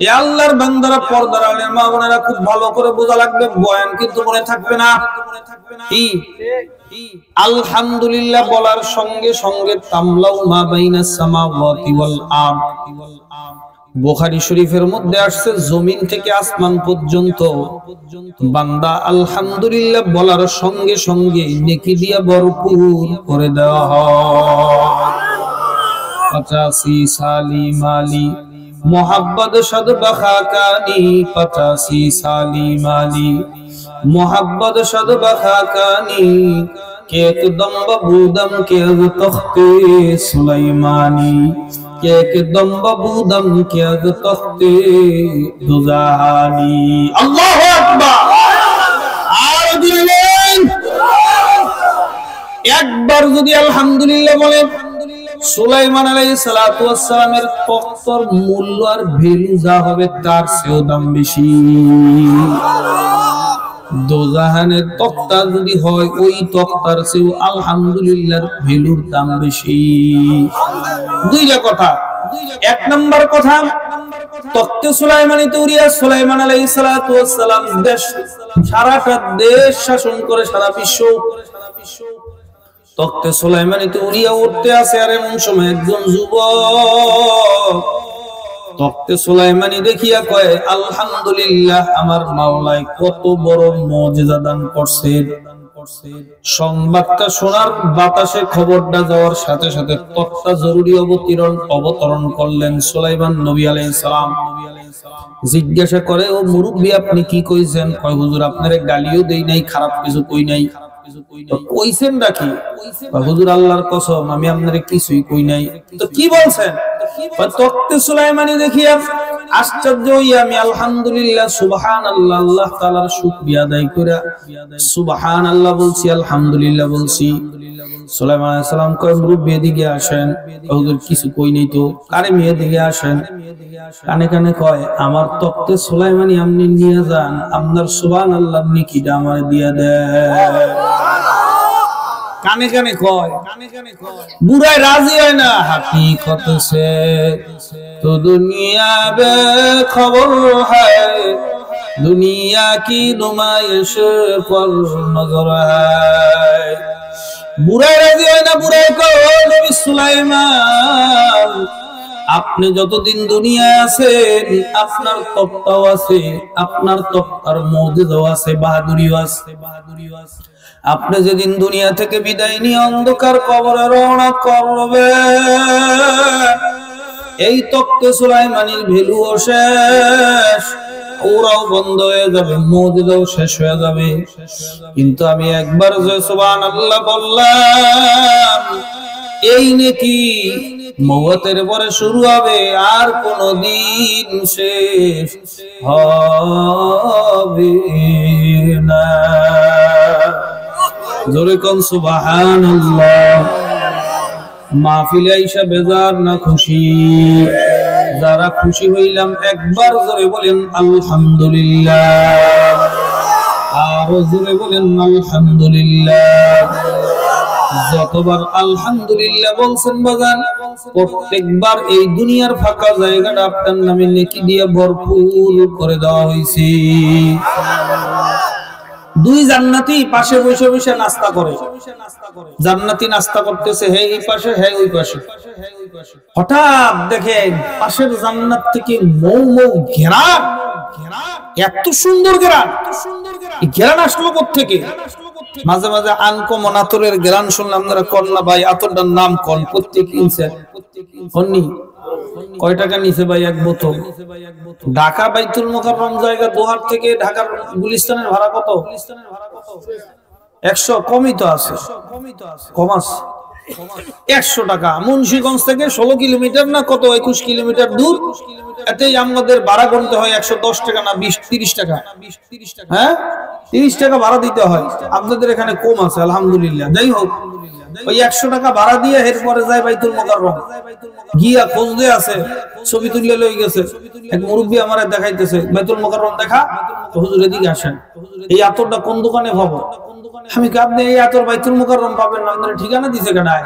এই আল্লাহর বান্দারা, পর্দার আড়ালের মা বোনেরা, খুব ভালো করে বোঝা লাগবে, বয়ান কিন্তু মনে থাকবে না। কি আলহামদুলিল্লাহ বলার সঙ্গে সঙ্গে তামলাউ মা বাইনাস সামাওয়াতি ওয়াল আরদ, বুখারী শরীফের মধ্যে আসছে জমিন থেকে আসমান পর্যন্ত বান্দা আলহামদুলিল্লাহ বলার সঙ্গে সঙ্গে নেকি দিয়া ভরপুর করে দেওয়া হয়। 85 সালি মালি मोहब्बत शद बखाकानी, 85 साली माली मोहब्बत शद बखाकानी, के एकदम बबूदम के तख्ते सुलेमानी, के एकदम बबूदम के तख्ते दुजाहानी। अल्लाहु अकबर। আর দিলেন একবার যদি আলহামদুলিল্লাহ বলেন, সুলাইমান আলাইহিস সালাতু ওয়াস সালামের তখতার মূল্য আর ভ্যালু যা হবে তার চেয়েও দাম বেশি। দোজাহানের তখতা যদি হয় ওই তখতার চেয়েও আলহামদুলিল্লাহর ভ্যালুর দাম বেশি। দুইটা কথা। এক নাম্বার কথা, তখতে সুলাইমানি তৌরিয়া সুলাইমান আলাইহিস সালাতু ওয়াস সালাম দেশ, সারাটা দেশ শাসন করে, সারা বিশ্ব। তখতে সুলাইমানিতে উড়িয়া উঠতে আছে, আর এমন সময় একজন যুবক তখতে সুলাইমানি দেখিয়া কয়, আলহামদুলিল্লাহ, আমার মাওলাই কত বড় মুজিজা দান করছেন। সংবাদটা শোনার বাতাসে খবরটা যাওয়ার সাথে সাথে তখতা জরুরি অবতরণ করলেন সুলাইমান নবী আলাইহিস সালাম। জিজ্ঞাসা করে, ও মুরব্বী, আপনি কি কইছেন? কয়, হুজুর, আপনারে গালিও দেই নাই, খারাপ কিছু কই নাই। কইছেন নাকি? হুজুর, আল্লাহর কসম আমি আপনারে কিছুই কই নাই। তো কি বলছেন? তখতে সুলাইমানি দেখিয়া আশ্চর্য হইয়া আমি আলহামদুলিল্লাহ সুবহানাল্লাহ আল্লাহ তাআলার শুকরিয়া আদায় কইরা সুবহানাল্লাহ বলছি, আলহামদুলিল্লাহ বলছি। সুলাইমান আলাইহিস সালাম কয়, মুরব্বি এদিকে আসেন। হুজুর, কিছু কই নাই তো। কারে মেয়ে দিকে আসেন। কানে কানে কয়, আমার তখতে সুলাইমানি আপনি নিয়ে যান, আপনার সুবহানাল্লাহ নেকিটা আমারে দিয়া দেন। কানে কানে কয়, বুড়াই রাজি হয় না। হাকিকত সে তো দুনিয়া বে খবর হ্যায়, দুনিয়া কি নুমাইশ পর নজর হ্যায়। বুড়াই রাজি হয় না। বুড়াই কয়, ও নবী সুলাইমান, আপনি যতদিন দুনিয়ায় আছেন আপনার তখতাও আছে, আপনার তখতার মুজিজাও আছে, বাহাদুরিও আছে। আপনি যেদিন দুনিয়া থেকে বিদায় নিয়ে অন্ধকার কবরে রওনা করবে, এই তখতে সুলাইমানির ভ্যালুও শেষ, ওরাও বন্ধ হয়ে যাবে, মুজিজাও শেষ হয়ে যাবে। কিন্তু আমি একবার যে সুবহানাল্লাহ বললাম, এই নেকি মওতের পরে শুরু হবে, আর কোনদিন শেষ হবে না। জোরে কোন সুবহানাল্লাহ। মাহফিলে আইসা বেজার না খুশি? যারা খুশি হইলাম একবার জোরে বলেন আলহামদুলিল্লাহ, আরো জোরে বলেন আলহামদুলিল্লাহ। যতবার আলহামদুলিল্লাহ বলছেন বাজান, প্রত্যেকবার এই দুনিয়ার ফাঁকা জায়গাটা আপনার নামে নেকি দিয়ে ভরপুর করে দেওয়া হয়েছে। দুই জান্নাতি পাশে বসে বসে নাস্তা করে। জান্নাতি নাস্তা করতেছে, হে এই পাশে, হে ওই পাশে। হঠাৎ দেখে পাশের জান্নাত থেকে মৌ মৌ ঘেরান, এত সুন্দর ঘেরান। ঘেরান আসলো কোত্থেকে? মাঝে মাঝে আনকমন আতরের ঘেরান শুনলাম। আপনারা কন্যা ভাই আতরটার নাম কোন? প্রত্যেক কিনছে কন্নি কয় টাকা নিছে ভাই এক বোতল? ঢাকা বাইতুল মোকাররম জায়গা দোহার থেকে ঢাকার গুলিস্তানের ভাড়া কত? 100 কমই তো আছে, কম আছে 100 টাকা। মুন্সিগঞ্জ থেকে 16 কিলোমিটার না কত, 21 কিলোমিটার দূর। এতেই আমাদের ভাড়া গুনতে হয় 110 টাকা না 20-30 টাকা। হ্যাঁ, 30 টাকা ভাড়া দিতে হয়। আপনাদের এখানে কম আছে আলহামদুলিল্লাহ। যাই হোক, ওই 100 টাকা ভাড়া দিয়ে এরপরে যায় বাইতুল মোকাররম। গিয়া খোঁজ দিয়ে আছে, ছবি তুলে লই গেছে। এক মুরব্বী আমারে দেখাইতেছে, বাইতুল মোকাররম দেখা, তো হুজুর এদিকে আসেন, এই আতরটা কোন দোকানে পাবো? আমি কি আপনি এই আতর বাইতুল মোকাররম পাবেন না? আপনার ঠিকানা দিছে কেডায়?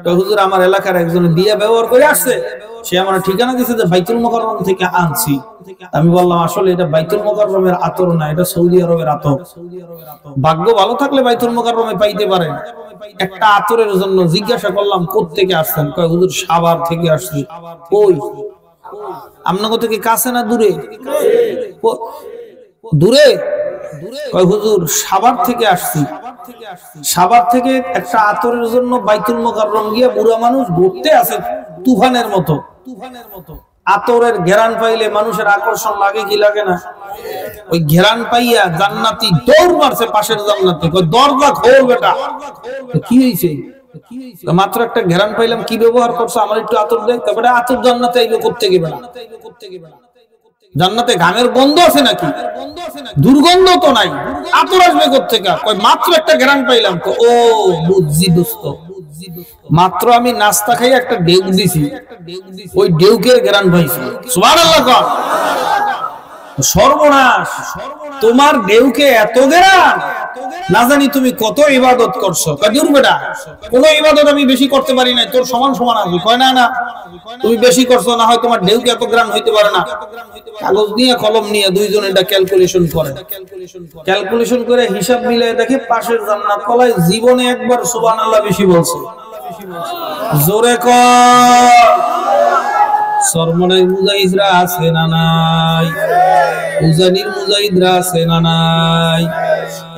তো হুজুর আমার এলাকার একজন দিয়া ব্যবহার করে আসছে, সে আমার ঠিকানা দিছে যে বাইতুল মোকাররম থেকে আনছি। আমি বললাম আসলে এটা বাইতুল মুকাররমের আতর না, এটা সৌদি আরবের আতর। ভাগ্য ভালো থাকলে বাইতুল মুকাররমে পাইতে পারেন। একটা আতরের জন্য জিজ্ঞাসা করলাম কোত্থেকে আসছেন, কয় হুজুর সাভার থেকে আসছি। ওই আপনাদের থেকে কাছে না দূরে? দূরে। কয় হুজুর সাভার থেকে আসছি। সাভার থেকে একটা আতরের জন্য বাইতুল মুকাররম গিয়ে বুড়া মানুষ ঘুরতে আছে তুফানের মতো। আতরের ঘেরান পাইলে মানুষের আকর্ষণ লাগে কি লাগে না? ওই ঘেরান পাইয়া জান্নাতি দৌড় মারছে পাশের জান্নাতে, কয় দরজা খোল বেটা। কি হইছে? মাত্র একটা ঘেরান পাইলাম, কি ব্যবহার করছো? আমার একটু আতর দেয়। তারপরে আতর জান্নাতে আইলো কোত্থেকে বেটা? জান্নাতে ঘামের গন্ধ আছে নাকি? দুর্গন্ধ তো নাই, আতর আসবে কোত্থেকে? কয় মাত্র একটা ঘেরান পাইলাম। ও বুঝছি দোস্ত, মাত্র আমি নাস্তা খাই একটা ডেউ দিছি, ওই ডেউকের ঘেরান পাইছি। সুবহানাল্লাহ কর। সর্বনাশ, তোমার ডেউকে এত ঘেরান, না জানি তুমি কত ইবাদত করছো। কাজুর বেটা কোন ইবাদত আমি বেশি করতে পারি না, তোর সমান সমান আছে। কয় না না, তুমি বেশি করছো, না হয় তোমার ডেউকে এত গ্রাম হইতে পারে না। কাগজ নিয়ে কলম নিয়ে দুইজন এটা ক্যালকুলেশন করে, ক্যালকুলেশন করে হিসাব মিলিয়ে দেখে পাশের জান্নাত কলায় জীবনে একবার সুবহানাল্লাহ বেশি বলছে। জোরে কর। সরমনের মুজাহিদরা আছে না নাই? উজানির মুজাহিদরা আছে না নাই?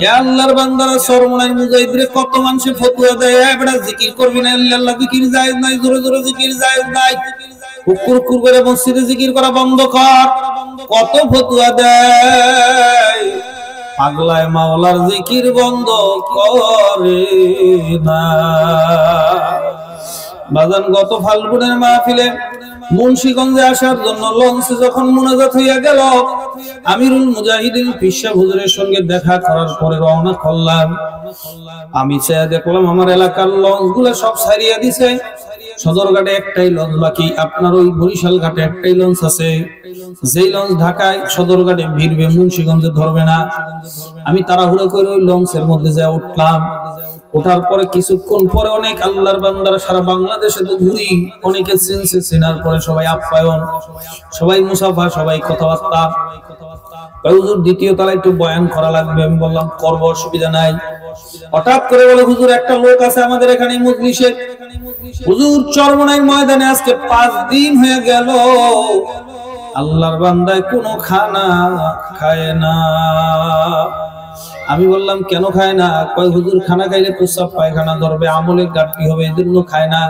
এ আল্লাহর বান্দারা সরমনের মুজাহিদরে কত মানুষে ফতোয়া দেয়, এবড়া জিকির করবি না, আল্লাহ জিকির জায়েজ নাই, জোরে জোরে জিকির জায়েজ নাই, হুকুর হুকুর করে মসজিদে জিকির করা বন্ধ কর। কত ফতোয়া দেয়, পাগলায় মাওলার জিকির বন্ধ করে না। বাজান গত ফাল্গুনের মাহফিলে মুন্সিগঞ্জে আসার জন্য লঞ্চে যখন মুনাজাত হইয়া গেল, আমিরুল মুজাহিদিন পিসা হুজুরের সঙ্গে দেখা করার পরে রওনা করলাম। আমি চেয়ে দেখলাম আমার এলাকার লঞ্চ গুলো সব ছাড়িয়ে দিছে, সদরঘাটে একটাই লঞ্চ বাকি, আপনার ওই বরিশাল ঘাটে একটাই লঞ্চ আছে। যেই লঞ্চ ঢাকায় সদরঘাটে ভিড়বে, মুন্সিগঞ্জে ধরবে না। আমি তাড়াহুড়ো করে ওই লঞ্চের মধ্যে যা উঠলাম। ওঠার পরে কিছুক্ষণ পরে অনেক আল্লাহর বান্দারা সারা বাংলাদেশে তো ঘুরি, অনেকে চিনছে, চেনার পরে সবাই আপ্যায়ন, সবাই মুসাফা, সবাই কথাবার্তা। হুজুর দ্বিতীয় তলায় একটু বয়ান করা লাগবে। আমি বললাম করব, অসুবিধা নাই। হঠাৎ করে বলে হুজুর একটা লোক আছে আমাদের এখানে মজলিসে। হুজুর চরমনাইর ময়দানে আজকে 5 দিন হয়ে গেল আল্লাহর বান্দায় কোনো খানা খায় না। আমি বললাম কেন খায় না? কয় হুজুর খানা খাইলে প্রস্রাব পায়খানা ধরবে, আমলের ঘাটতি হবে, এজন্য খায় না।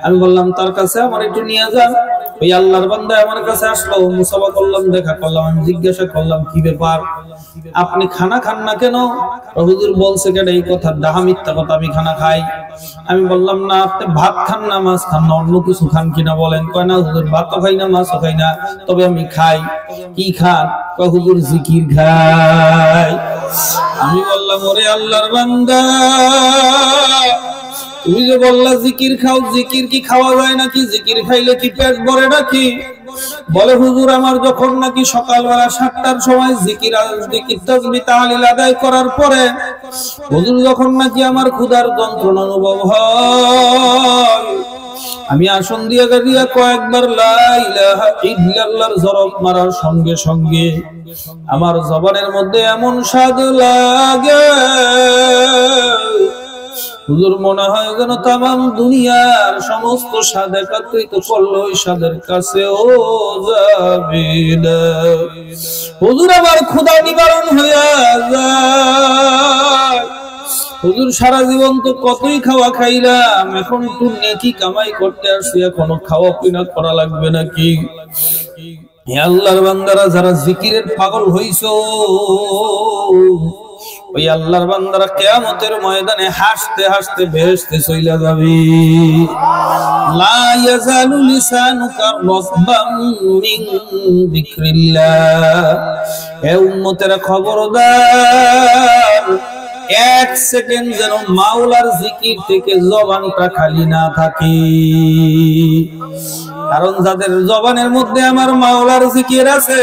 আমি বললাম তার কাছে আমার একটু নিয়ে যান। ওই আল্লাহর বান্দা আমার কাছে আসলো, মুসাফা করলাম, দেখা করলাম। আমি জিজ্ঞাসা করলাম কি ব্যাপার, আপনি খানা খান না কেন? হুজুর বলছে কেন এই কথা? ডাহা মিথ্যা কথা, আমি খানা খাই। আমি বললাম না আপনি ভাত খান না, মাছ খান না, অন্য কিছু খান কিনা বলেন। কয় না হুজুর ভাতও খাই না, মাছও খাই না, তবে আমি খাই। কি খান? কয় হুজুর জিকির খাই। আমি বললাম ওরে আল্লাহর বান্দা, তুমি যে বললা জিকির খাও, জিকির কি খাওয়া যায় নাকি? জিকির খাইলে কি পেট ভরে নাকি? বলে হুজুর আমার যখন নাকি সকালবেলা 7টার সময় জিকির তাসবিহ তাহলিল আদায় করার পরে হুজুর যখন নাকি আমার ক্ষুধার যন্ত্রণা অনুভব হয়, আমি আসন দিয়ে গাড়িয়া কয়েকবার লা ইলাহা ইল্লাল্লাহর জরব মারার সঙ্গে সঙ্গে আমার জবানের মধ্যে এমন স্বাদ লাগে হুজুর মনে হয় যেন তামাম দুনিয়ার সমস্ত স্বাদ একত্রিত করলো, ওই স্বাদের কাছেও যাবে না। হুজুর আমার ক্ষুধা নিবারণ হইয়া যায়। হুজুর সারা জীবন তো কতই খাওয়া খাইলাম, এখন একটু নেকি কামাই করতে আসছি, এখনো খাওয়া পিনা করা লাগবে নাকি? হে আল্লাহর বান্দারা, যারা জিকিরের পাগল হইছো, ওই আল্লাহর বান্দারা কিয়ামতের ময়দানে হাসতে হাসতে বেহেশতে চইলা যাবে। লা ইয়াজালু লিসানুকা রাতবাম মিন যিকরিল্লাহ। হে উম্মতেরা খবরদার, 1 সেকেন্ড যেন মাওলার জিকির থেকে জবানটা খালি না থাকে। কারণ যাদের জবানের মধ্যে আমার মাওলার জিকির আছে,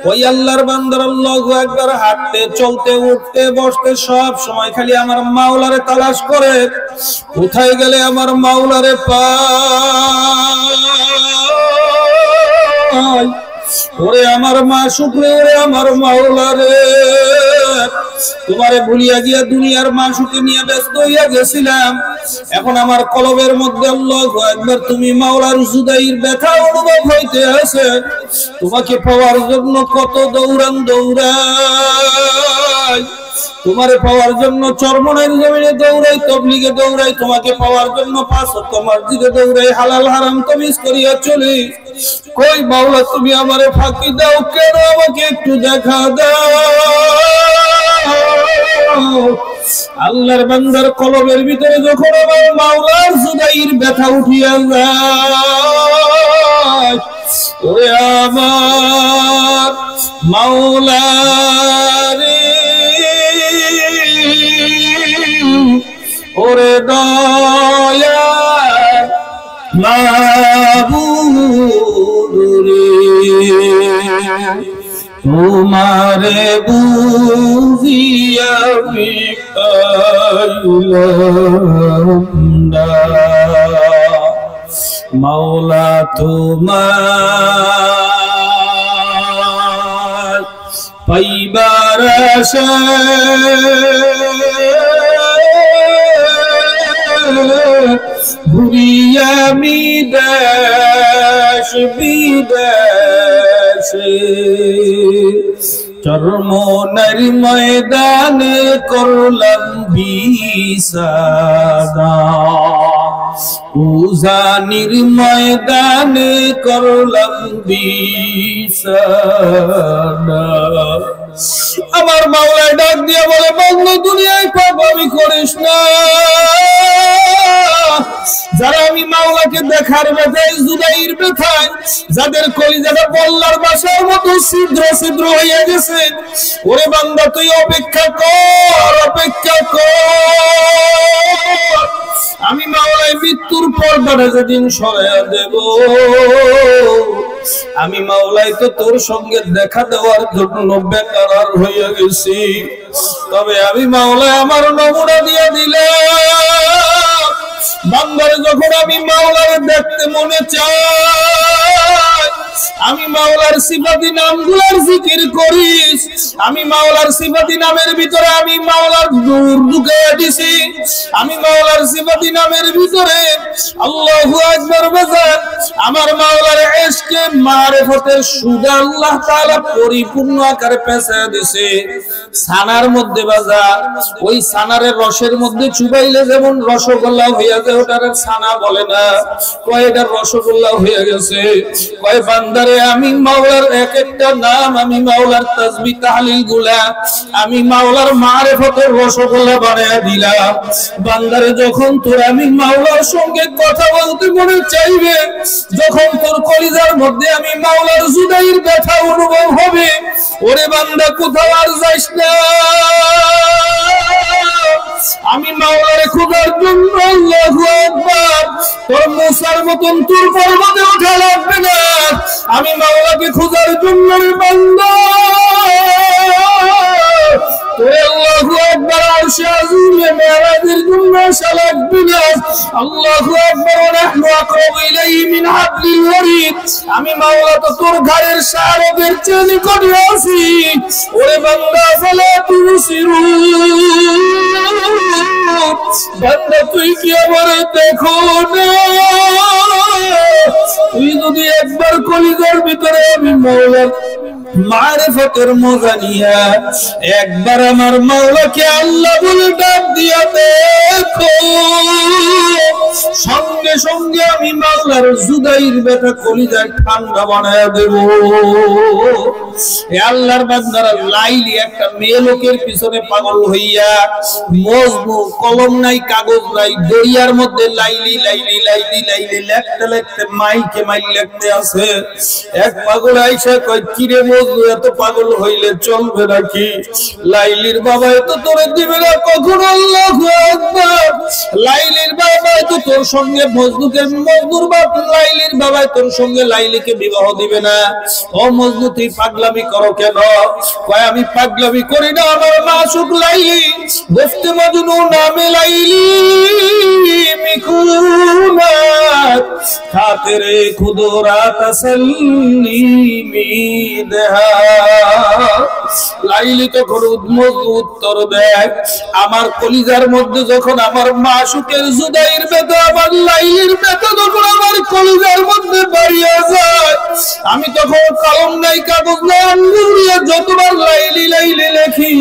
ওই আল্লাহর বান্দার আল্লাহু আকবার হাঁটতে চলতে উঠতে বসতে সব সময় খালি আমার মাওলারে তালাশ করে, কোথায় গেলে আমার মাওলারে পাই। ওরে আমার মাসুক রে, ওরে আমার মাওলা রে, তোমারে ভুলিয়া গিয়া দুনিয়ার মাসুকে নিয়ে ব্যস্ত হইয়া গেছিলাম। এখন আমার কলবের মধ্যে আল্লাহু আকবার তুমি মাওলার জুদাইর ব্যথা অনুভব হইতে আছে। তোমাকে পাওয়ার জন্য কত দৌড়াই, তোমারে পাওয়ার জন্য চরমনের জমিনে দৌড়াই, তবলিগে দৌড়াই, তোমাকে পাওয়ার জন্য 5 ওয়াক্ত মসজিদে দৌড়াই, হালাল হারাম তামিজ করিয়া চলি। কই মাওলা তুমি আমারে ফাঁকি দাও কেন? আমাকে একটু দেখা দাও। আল্লাহর বান্দার কলবের ভিতরে যখন আমার মাওলার জুদাইর ব্যথা উঠিয়া যায়, ওরে আমার মাওলা রে, ওরে দয়া মাবুদ রে, তোমারে বুঝিয়া মাওলা তোমার পাইবার ঘুরিয়া আমি দেশ বিদেশে, চরমনের ময়দানে করলাম বিসাদা, উজানির ময়দানে করলাম বিসাদা। আমার মাওলায় ডাক দিয়া বলে, বন্ধু দুনিয়ায় পাপামি করিস না। যারা আমি মাওলাকে দেখার ব্যথায়, জুদাইর ব্যথায়, যাদের কলিজাটা বল্লার বাসার মতো ছিদ্র ছিদ্র হইয়া গেছে, ওরে বান্দা তুই অপেক্ষা কর, অপেক্ষা কর। আমি মাওলায় মৃত্যুর পর্দাটা যেদিন সরাইয়া দেব, আমি মাওলাই তো তোর সঙ্গে দেখা দেওয়ার জন্য বেকার হইয়া গেছি। তবে আমি মাওলায় আমার নমুনা দিয়ে দিলাম, বান্দারে যখন আমি মাওলারে দেখতে মনে চাই, আমি মাওলার সিফাতি নামগুলোর জিকির করিস। আমি মাওলার সিফাতি নামের ভিতরে আমি মাওলার নূর ঢুকাইয়া দিছি। আমি মাওলার সিফাতি নামের ভিতরে আল্লাহু আকবার বাজার আমার মাওলার ইশকে মারিফতের সুদা আল্লাহ তাআলা পরিপূর্ণ আকারে পেঁচাইয়া দিছে। ছানার মধ্যে বাজার, ওই ছানারের রসের মধ্যে চুবাইলে যেমন রসগোল্লা হইয়া যায়, ওটার ছানা বলে না, কয় এটার রসগোল্লা হয়ে গেছে। কয় বান্দারে আমি মাওলার এক একটা নাম, আমি মাওলার তাসবিহ তাহলিল গুলা আমি মাওলার মারিফতের রসগোল্লা বানায়া দিলাম। বান্দারে যখন তোর আমি মাওলার সঙ্গে কথা বলতে মনে চাইবে, যখন তোর কলিজার মধ্যে আমি মাওলার জুদাইর ব্যথা অনুভব হবে, ওরে বান্দা কোথাও আর যাইস না। আমি মাওলারে খোদার জন্য আল্লাহু আকবার, তোর মুসার মতন তোর পর্বতে ওঠা লাগবে না। আমি মাওলাকে খোদার জন্য বান্দা, তোর আল্লাহু আকবার আরশে আজিমে মেরাজের জন্য আসা লাগবে না। আল্লাহু আকবার ওয়া নাহনু আকরাবু ইলাইহি মিন হাবলিল ওয়ারিদ। আমি মাওলা তো তোর ঘরের শারবের চেয়ে নিকটে আছি। ওরে বান্দা ফালা তুসিরু, বান্দা তুই কি আমারে দেখো না? তুই যদি একবার কলিজার ভিতরে আমি মাওলার মারিফতের মজা নিয়া একবার আমার মাওলাকে আল্লাহ বলে ডাক দিয়া দেখো, সঙ্গে সঙ্গে আমি মাওলার জুদাইর ব্যথা কলিজায় ঠান্ডা বানায়া দেব। আল্লাহর বান্দারা লাইলি একটা মেয়ে লোকের পিছনে পাগল হইয়া, মজনু কলম নাই কাগজ নাই, দরিয়ার মধ্যে লাইলি লাইলি লাইলি লাইলি লিখতে লিখতে মাইকে মাইল লিখতে আছে। এক পাগল আইসা কয়, কিরে মজনু এত পাগল হইলে চলবে নাকি? লাইলির বাবা এত তোরে দিবে না কখন? আল্লাহু আকবার। লাইলির বাবা তো তোর সঙ্গে মজনুকে, মজনুর বাপ লাইলির বাবা তোর সঙ্গে লাইলিকে বিবাহ দিবে না। ও মজনু তুই পাগলা পাগলামি করো কেন? কয় আমি পাগলামি করি না, আমার মাসুক লাইলি গোফতে মজনু নামে লাইলি মিকুনাত খাতিরে খুদরা তাসল্লিমি দেহা। লাইলি তখন উত্তর দেয়, আমার কলিজার মধ্যে যখন আমার মাসুকের জুদাইর ব্যথা, আমার লাইলির ব্যথা যখন আমার কলিজার মধ্যে বাড়িয়ে যায়, আমি তখন কলম নাই কাগজ নাই আঙ্গুল দিয়ে যতবার লাইলি লাইলি লেখি,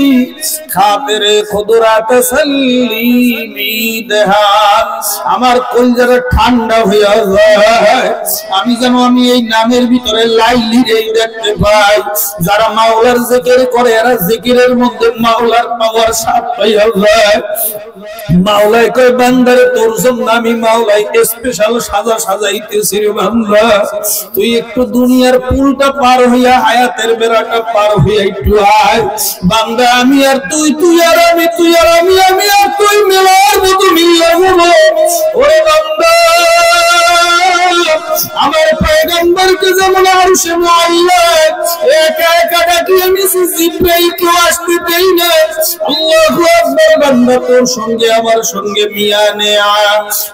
খাতিরে খুদরা তাসল্লিমি দেহা, আমার কলিজাটা ঠান্ডা হয়ে যায়। আমি যেন আমি এই নামের ভিতরে লাইলি রে দেখতে পাই। যারা মাওলার জিকির করে এরা জিকিরের মধ্যে মাওলার পাওয়ার সাথ পাইয়া যায়। মাওলাই কয় বান্দারে তোর জন্য আমি মাওলাই স্পেশাল সাজা সাজাইতেছি রে বান্দা, তুই একটু দুনিয়ার পুলটা পার হইয়া হায়াতের বেড়াটা পার হইয়া একটু আয় বান্দা। আমি আর তুই, তুই আর আমি, তুই আর আমি, আমি আর তুই মেলার মতো মিল্লা বলো। ওরে বান্দা, আমার পয়গম্বরকে যেমন আরশে মুআল্লা একা একা ডাকি আমি জিব্রাইলকে আসতে দেই না। আল্লাহু আকবার। বান্দা তোর সঙ্গে আমার সঙ্গে মিয়া নেয়া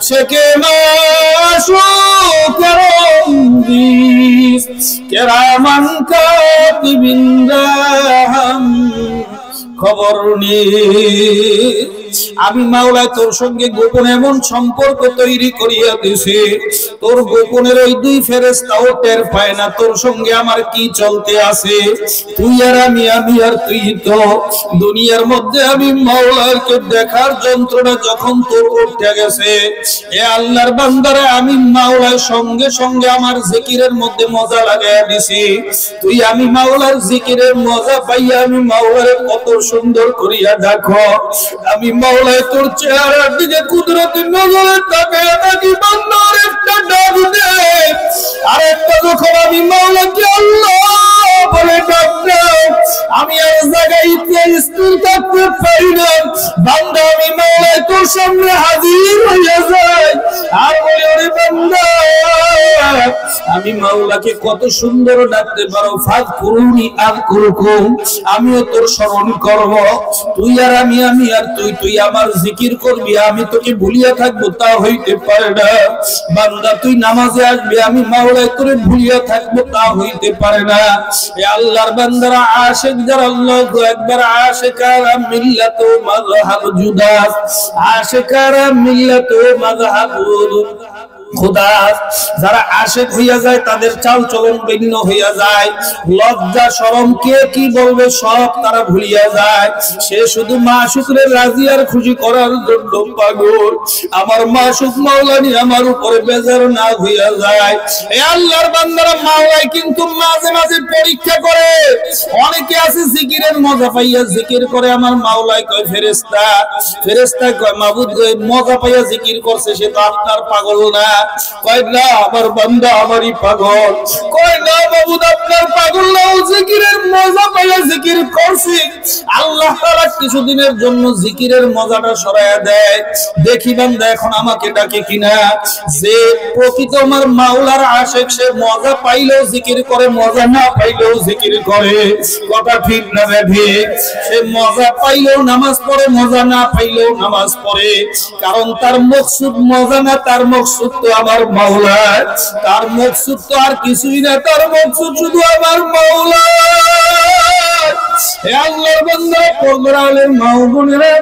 শেখে মাশুক করম দিস কেরামান কাতিবিন রাহম খবর নি। আমি মাওলা তোর সঙ্গে গোপন এমন সম্পর্ক তৈরি করিয়া দিছি, তোর গোপনের ওই দুই ফেরেশতাও টের পায় না তোর সঙ্গে আমার কি চলতে আছে। তুই আর আমি, আমি আর তুই তো দুনিয়ার মধ্যে আমি মাওলাকে দেখার যন্ত্রণা যখন তোর উঠে গেছে, এ আল্লাহর বান্দারে আমি মাওলার সঙ্গে সঙ্গে আমার জিকিরের মধ্যে মজা লাগাইয়া দিছি। তুই আমি মাওলার জিকিরের মজা পাইয়া আমি মাওলারে কত সুন্দর করিয়া দেখো। আমি মাওলায় তোর চেহারার দিকে কুদরতি নজরে তাকায়া থাকি, বান্দার একটা ডাক দে। আর একটা যখন আমি মাওলাকে আল্লাহ বলে ডাক দাও, আমি আর জায়গাইতে স্থির থাকতে পারি না বান্দা, আমি মাওলায় তোর সামনে হাজির হইয়া যাই আর বলি ওরে বান্দা আমি মাওলাকে কত সুন্দর ডাকতে পারো। ফাযকুরুনি আযকুরকুম, আমিও তোর স্মরণ করব। তুই আর আমি, আমি আর তুই, তুই আমার জিকির করবি, আমি তোকে ভুলিয়া থাকবো তা হইতে পারে না। বান্দা তুই নামাজে আসবি, আমি মাওলায় তোরে ভুলিয়া থাকবো তা হইতে পারে না। এ আল্লাহর বান্দারা আশিক যারা আল্লাহু আকবার, আশিকারা মিল্লাত মাযহাব জুদা, আশিকারা মিল্লাত মাযহাব খুদা। যারা আশিক হইয়া যায় তাদের চাল চলন ভিন্ন হইয়া যায়, লজ্জা শরম কে কি বলবে সব তারা ভুলিয়া যায়। সে শুধু মাশুকরে রাজি আর খুশি করার জন্য পাগল। আমার মাশুক মাওলানি আমার উপরে বেজার না হইয়া যায়। এই আল্লাহর বান্দারা মাওলাই কিন্তু মাঝে মাঝে পরীক্ষা করে। অনেকে আছে জিকিরের মজা পাইয়া জিকির করে, আমার মাওলাই কয় ফেরেশতা, ফেরেশতা কয় মাবুদ কয় মজা পাইয়া জিকির করছে সে তো আপনার পাগল না। কয় না আমার বান্দা আমারই পাগল। কয় না মাবুদ আপনার পাগল না, জিকিরের মজা পাইয়া জিকির করছি। আল্লাহ তাআলা কিছুদিনের জন্য জিকিরের মজাটা সরায়া দেয়, দেখি বান্দা এখন আমাকে ডাকে কিনা। যে প্রকৃত আমার মাওলার আশিক সে মজা পাইলেও জিকির করে, মজা না পাইলেও জিকির করে। কথা ঠিক না বেঠি? সে মজা পাইলেও নামাজ পড়ে, মজা না পাইলেও নামাজ পড়ে। কারণ তার মকসুদ মজা না, তার মকসুদ তো আমার মাওলা। তার মকসুদ তো আর কিছুই না, তার মকসুদ শুধু আমার মাওলা। হে আল্লাহর বান্দা পরদরালের মা ও বোনেরা,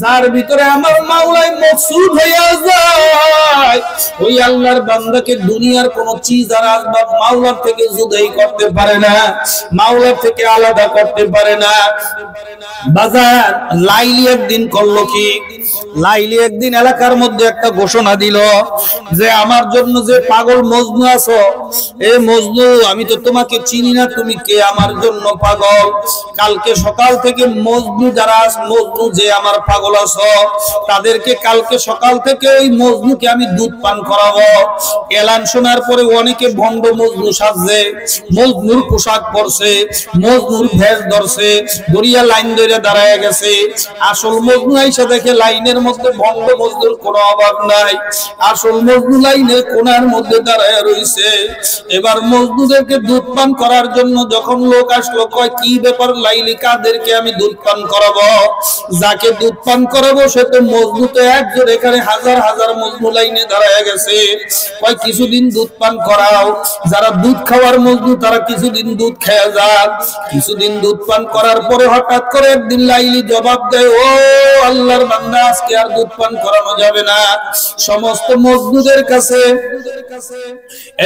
যার ভিতরে আমার মাওলাই মকসুদ হইয়া যায়, ওই আল্লাহর বান্দাকে দুনিয়ার কোন চিজ আর আসবাব মাওলার থেকে জুদাই করতে পারে না, মাওলার থেকে আলাদা করতে পারে না। বাজার লাইলি একদিন করলো কি, লাইলি একদিন এলাকার মধ্যে একটা ঘোষণা দিল যে আমার জন্য যে পাগল মজনু আছো, এ মজনু আমি তো তোমাকে চিনি না, তুমি কে আমার জন্য পাগল? কালকে কালকে সকাল থেকে মজনু যারা মজনু যে আমার পাগল আছো তাদেরকে কালকে সকাল থেকে ওই মজনুকে আমি দুধ পান করাবো। এলান শোনার পরে অনেকে ভণ্ড মজনু সাজছে, মজনুর পোশাক পরছে, মজনুর ভেষ ধরছে, দরিয়া লাইন ধরে দাঁড়ায় গেছে। আসল মজনু আইসা দেখে লাইনের মধ্যে ভণ্ড মজনুর কোনো অভাব নাই, আসল মজনু লাইনের কোনার মধ্যে দাঁড়ায় রইছে। এবার মজনুদেরকে দুধ পান করার জন্য যখন লোক আসলো, কয় কি ব্যাপার লাইলি, কাদেরকে আমি দুধ পান করাবো? যাকে দুধ পান করাবো সে তো মজনু, তো একজন, এখানে হাজার হাজার মজনু লাইনে দাঁড়ায় গেছে। কয় কিছুদিন দুধ পান করাও, যারা দুধ খাওয়ার মজনু তারা কিছুদিন দুধ খেয়ে যাক। কিছুদিন দুধ পান করার পরে হঠাৎ করে একদিন লাইলি জবাব দেয়, ও আল্লাহর বান্দা, আজকে আর দুধ পান করানো যাবে না। সমস্ত মজনুদের কাছে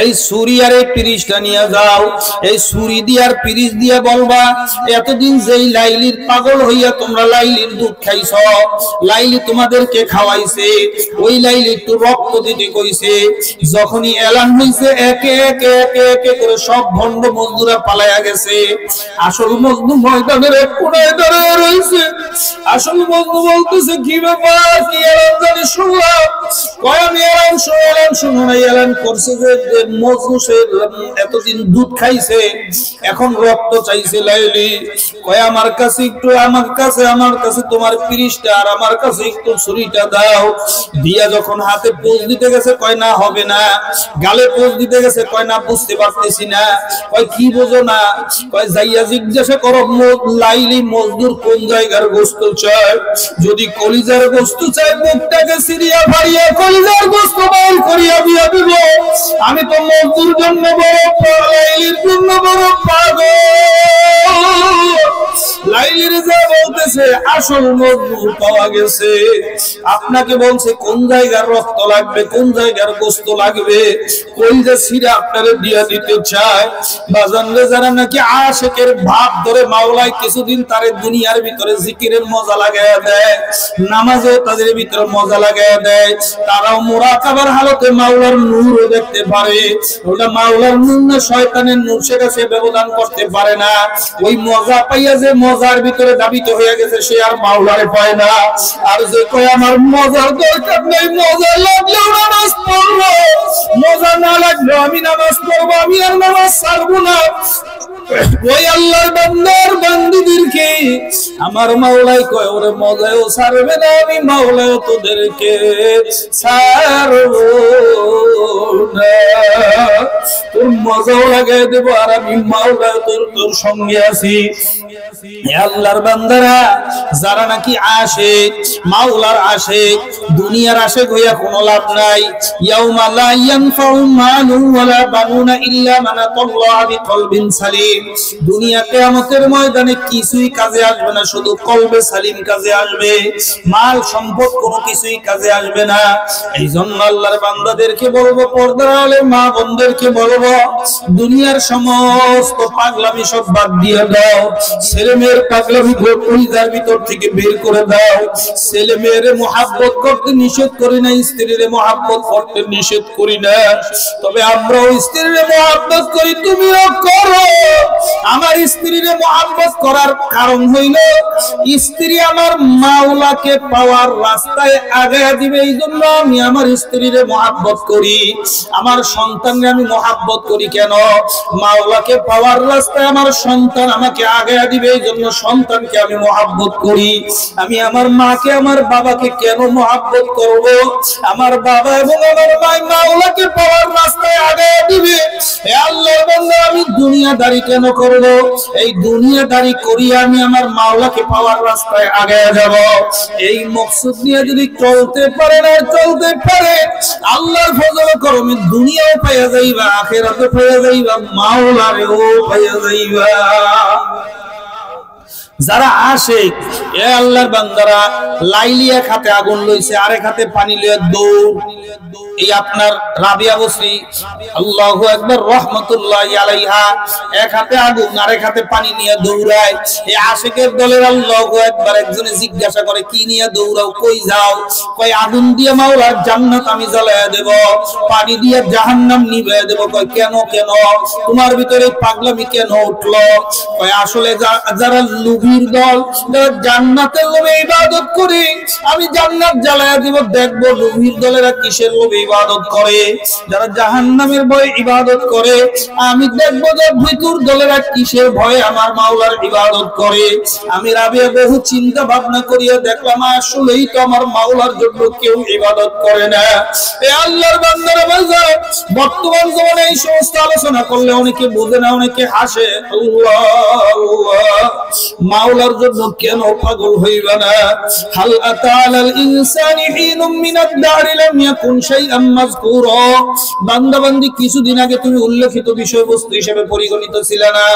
এই ছুরি আর এই পিরিচটা নিয়ে যাও, এই ছুরি দিয়ে আর পিরিচ দিয়ে বলবা, এতদিন যেই লাইলির পাগল হইয়া তোমরা লাইলির দুধ খাইছ, লাইলি তোমাদেরকে খাওয়াইছে, ওই লাইলি একটু রক্ত দিতে কইছে। যখনই এলান হইছে একে একে একে একে করে সব ভণ্ড মজদুরা পালাইয়া গেছে। আসল মজনু ময়দানের এক কোণায় দাঁড়িয়ে রইছে। আসল মজনু বলতেছে, কি ব্যাপার, কি এলান জানি শুনলাম? কয় আমি এলান শুনো নাই, এলান করছে যে মজনু সে এতদিন দুধ খাইছে, এখন রক্ত চাইছে লাইলি। কয় আমার কাছে একটু, আমার কাছে তোমার পিরিচটা আর আমার কাছে একটু ছুরিটা দাও। দিয়া যখন হাতে পোজ দিতে গেছে, কয় না হবে না। গালে পোজ দিতে গেছে, কয় না বুঝতে পারতেছি না। কয় কি বোঝো না? কয় যাইয়া জিজ্ঞাসা করো লাইলি মজদুর কোন জায়গার গোস্ত চায়। যদি কলিজার গোস্ত চায়, মুখটাকে সিরিয়া ফাড়িয়া কলিজার গোস্ত বাইর করিয়া দিয়া দিব। আমি তো মজদুর জন্য বড় লাইলির জন্য বড় পাগল। লাইলির যা বলতেছে আসল মজদুর পাওয়া গেছে। আপনাকে বলছে কোন জায়গার রক্ত লাগবে, কোন জায়গার গোস্ত লাগবে, কলিজা সিরা আপনারে দিয়া দিতে চায়। বাজানরে যারা নাকি আশিকের ভাব ধরে মাওলায় কিছুদিন তারে দুনিয়ার ভিতরে জিকিরের মজা লাগায়া দেয়, নামাজেও তাদের ভিতরে মজা লাগায়া দেয়, তারাও মুরাকাবার হালতে মাওলার নূরও দেখতে পারে। ওটা মাওলার নূর না শয়তানের নূর, সেটা সে ব্যবধান করতে পারে না। ওই মজা পাইয়া যে মজার ভিতরে দাবিত হয়ে গেছে, সে আর মাওলারে পায় না। আর যে কয় আমার মজার দরকার নেই, মজা লাগলেও নামাজ পড়বো, মজা না লাগলেও আমি নামাজ পড়বো, আমি আর নামাজ ছাড়বো না, ওই আল্লাহর বান্দার বান্দীদেরকে আমার মাওলাই কয়, ওরে মজাও ছাড়বে না, আমি মাওলাও তোদেরকে ছাড়বো না। তোর মজাও লাগাই দেব, আর আমি মাওলা তোর সঙ্গে আছি। আল্লাহর বান্দারা যারা নাকি আশিক, মাওলার আশিক, দুনিয়ার আশিক হইয়া কোনো লাভ নাই। ইয়াউমা লা ইয়ানফাউ মালুন ওয়ালা বানুনা ইল্লা মান আতাল্লাহা বিকলবিন সালিম। দুনিয়া কিয়ামতের ময়দানে কিছুই কাজে আসবে না, শুধু কলবে সালিম কাজে আসবে। মাল সম্পদ কোনো কিছুই কাজে আসবে না। এইজন্য আল্লাহর বান্দাদেরকে বলবো, পর্দার আলে মা বোনদেরকে বলবো, দুনিয়ার সমস্ত পাগলামি সব বাদ দিয়ে দাও। ছেলে মেয়ের পাগলামি কলিজার ভিতর থেকে বের করে দাও। ছেলে মেয়ের মহাব্বত করতে নিষেধ করি না, স্ত্রীর মহাব্বত করতে নিষেধ করি না, তবে আমরাও স্ত্রীর মহাব্বত করি, তুমিও করো। আমার স্ত্রীর মহাব্বত করার কারণ হইল, স্ত্রী আমার মাওলাকে পাওয়ার রাস্তায় আগায়া দিবে, এই জন্য আমি আমার স্ত্রীর মহাব্বত করি। আমার সন্তানকে আমি মহাব্বত করি কেন? মাওলাকে পাওয়ার রাস্তায় আমার সন্তান আমাকে আগায়া দিবে, এই জন্য সন্তানকে আমি মহাব্বত করি। আমি আমার মাকে, আমার বাবাকে কেন মহাব্বত করব? আমার বাবা এবং আমার মা মাওলাকে পাওয়ার রাস্তায় আগায়া দিবে। হে আল্লাহর বান্দা, আমি দুনিয়াদারি কেন করব? এই দুনিয়াদারি করি আমি আমার মাওলাকে পাওয়ার রাস্তায় আগায়া যাব। এই মকসুদ নিয়ে যদি চলতে পারে না, চলতে পারে, আল্লাহর ফজল করমে দুনিয়াও পাইয়া যাইবা, আখিরাতে পাইয়া যাইবা, মাওলারেও পাইয়া যাইবা। যারা আশিক, এ আল্লাহর বান্দারা, লাইলি এক হাতে আগুন লইছে, আরেক হাতে পানি লইয়া দৌড়। এই আপনার রাবিয়া বসরি আল্লাহু আকবার রাহমাতুল্লাহি আলাইহা, এক হাতে আগুন আরেক হাতে পানি নিয়ে দৌড়ায়। এই আশিকের দলের আল্লাহু আকবার, একজনে জিজ্ঞাসা করে, কি নিয়ে দৌড়াও, কই যাও? কয় আগুন দিয়ে মাওলার জান্নাত আমি জ্বালায়া দেব, পানি দিয়ে জাহান্নাম নিভাইয়া দেব। কয় কেন কেন, তোমার ভিতরে পাগলামি কেন উঠলো? কয় আসলে যারা লুভি রুহির দল যারা জান্নাতের লোভে ইবাদত করে, আমি জান্নাত জ্বালায়া দিব, দেখবো রুহির দলেরা কিসের লোভে ইবাদত করে। যারা জাহান্নামের ভয়ে ইবাদত করে, আমি দেখবো যে ভিতর দলেরা কিসের ভয়ে আমার মাওলার ইবাদত করে। আমি রাবিয়া বহু চিন্তা ভাবনা করিয়া দেখলাম আসলেই তো আমার মাওলার জন্য কেউ ইবাদত করে না। এ আল্লাহর বান্দারা বাজা, বর্তমান জমানে এই সমস্ত আলোচনা করলে অনেকে বোঝে না, অনেকে হাসে। আল্লাহ আল্লাহ, মাওলার জন্য কেন পাগল হইবা না? হাল আতালাল ইনসানি হিনুম মিনাদ দারি লাম ইয়াকুন শাইআম মাযকুরা। বান্দা বান্দি, কিছুদিন আগে তুমি উল্লেখিত বিষয়বস্তু হিসেবে পরিগণিত ছিল না।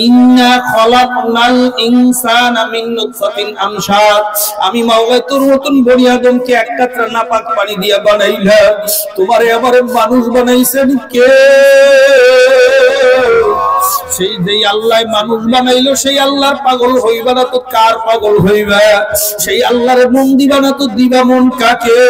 ইন্না খলাকনাল ইনসানা মিন নুতফাতিন আমশাদ। আমি মাওলা তোর মতন বনি আদমকে এক কাতরা নাপাক পানি দিয়া বানাইলাম। তোমারে আমারে মানুষ বানাইছেন কে? সেই যেই আল্লাহ মানুষ বানাইলো সেই আল্লাহর পাগল হইবা না তো কার পাগল হইবা? সেই আল্লাহর মন দিবা না তো দিবা মন কাকে?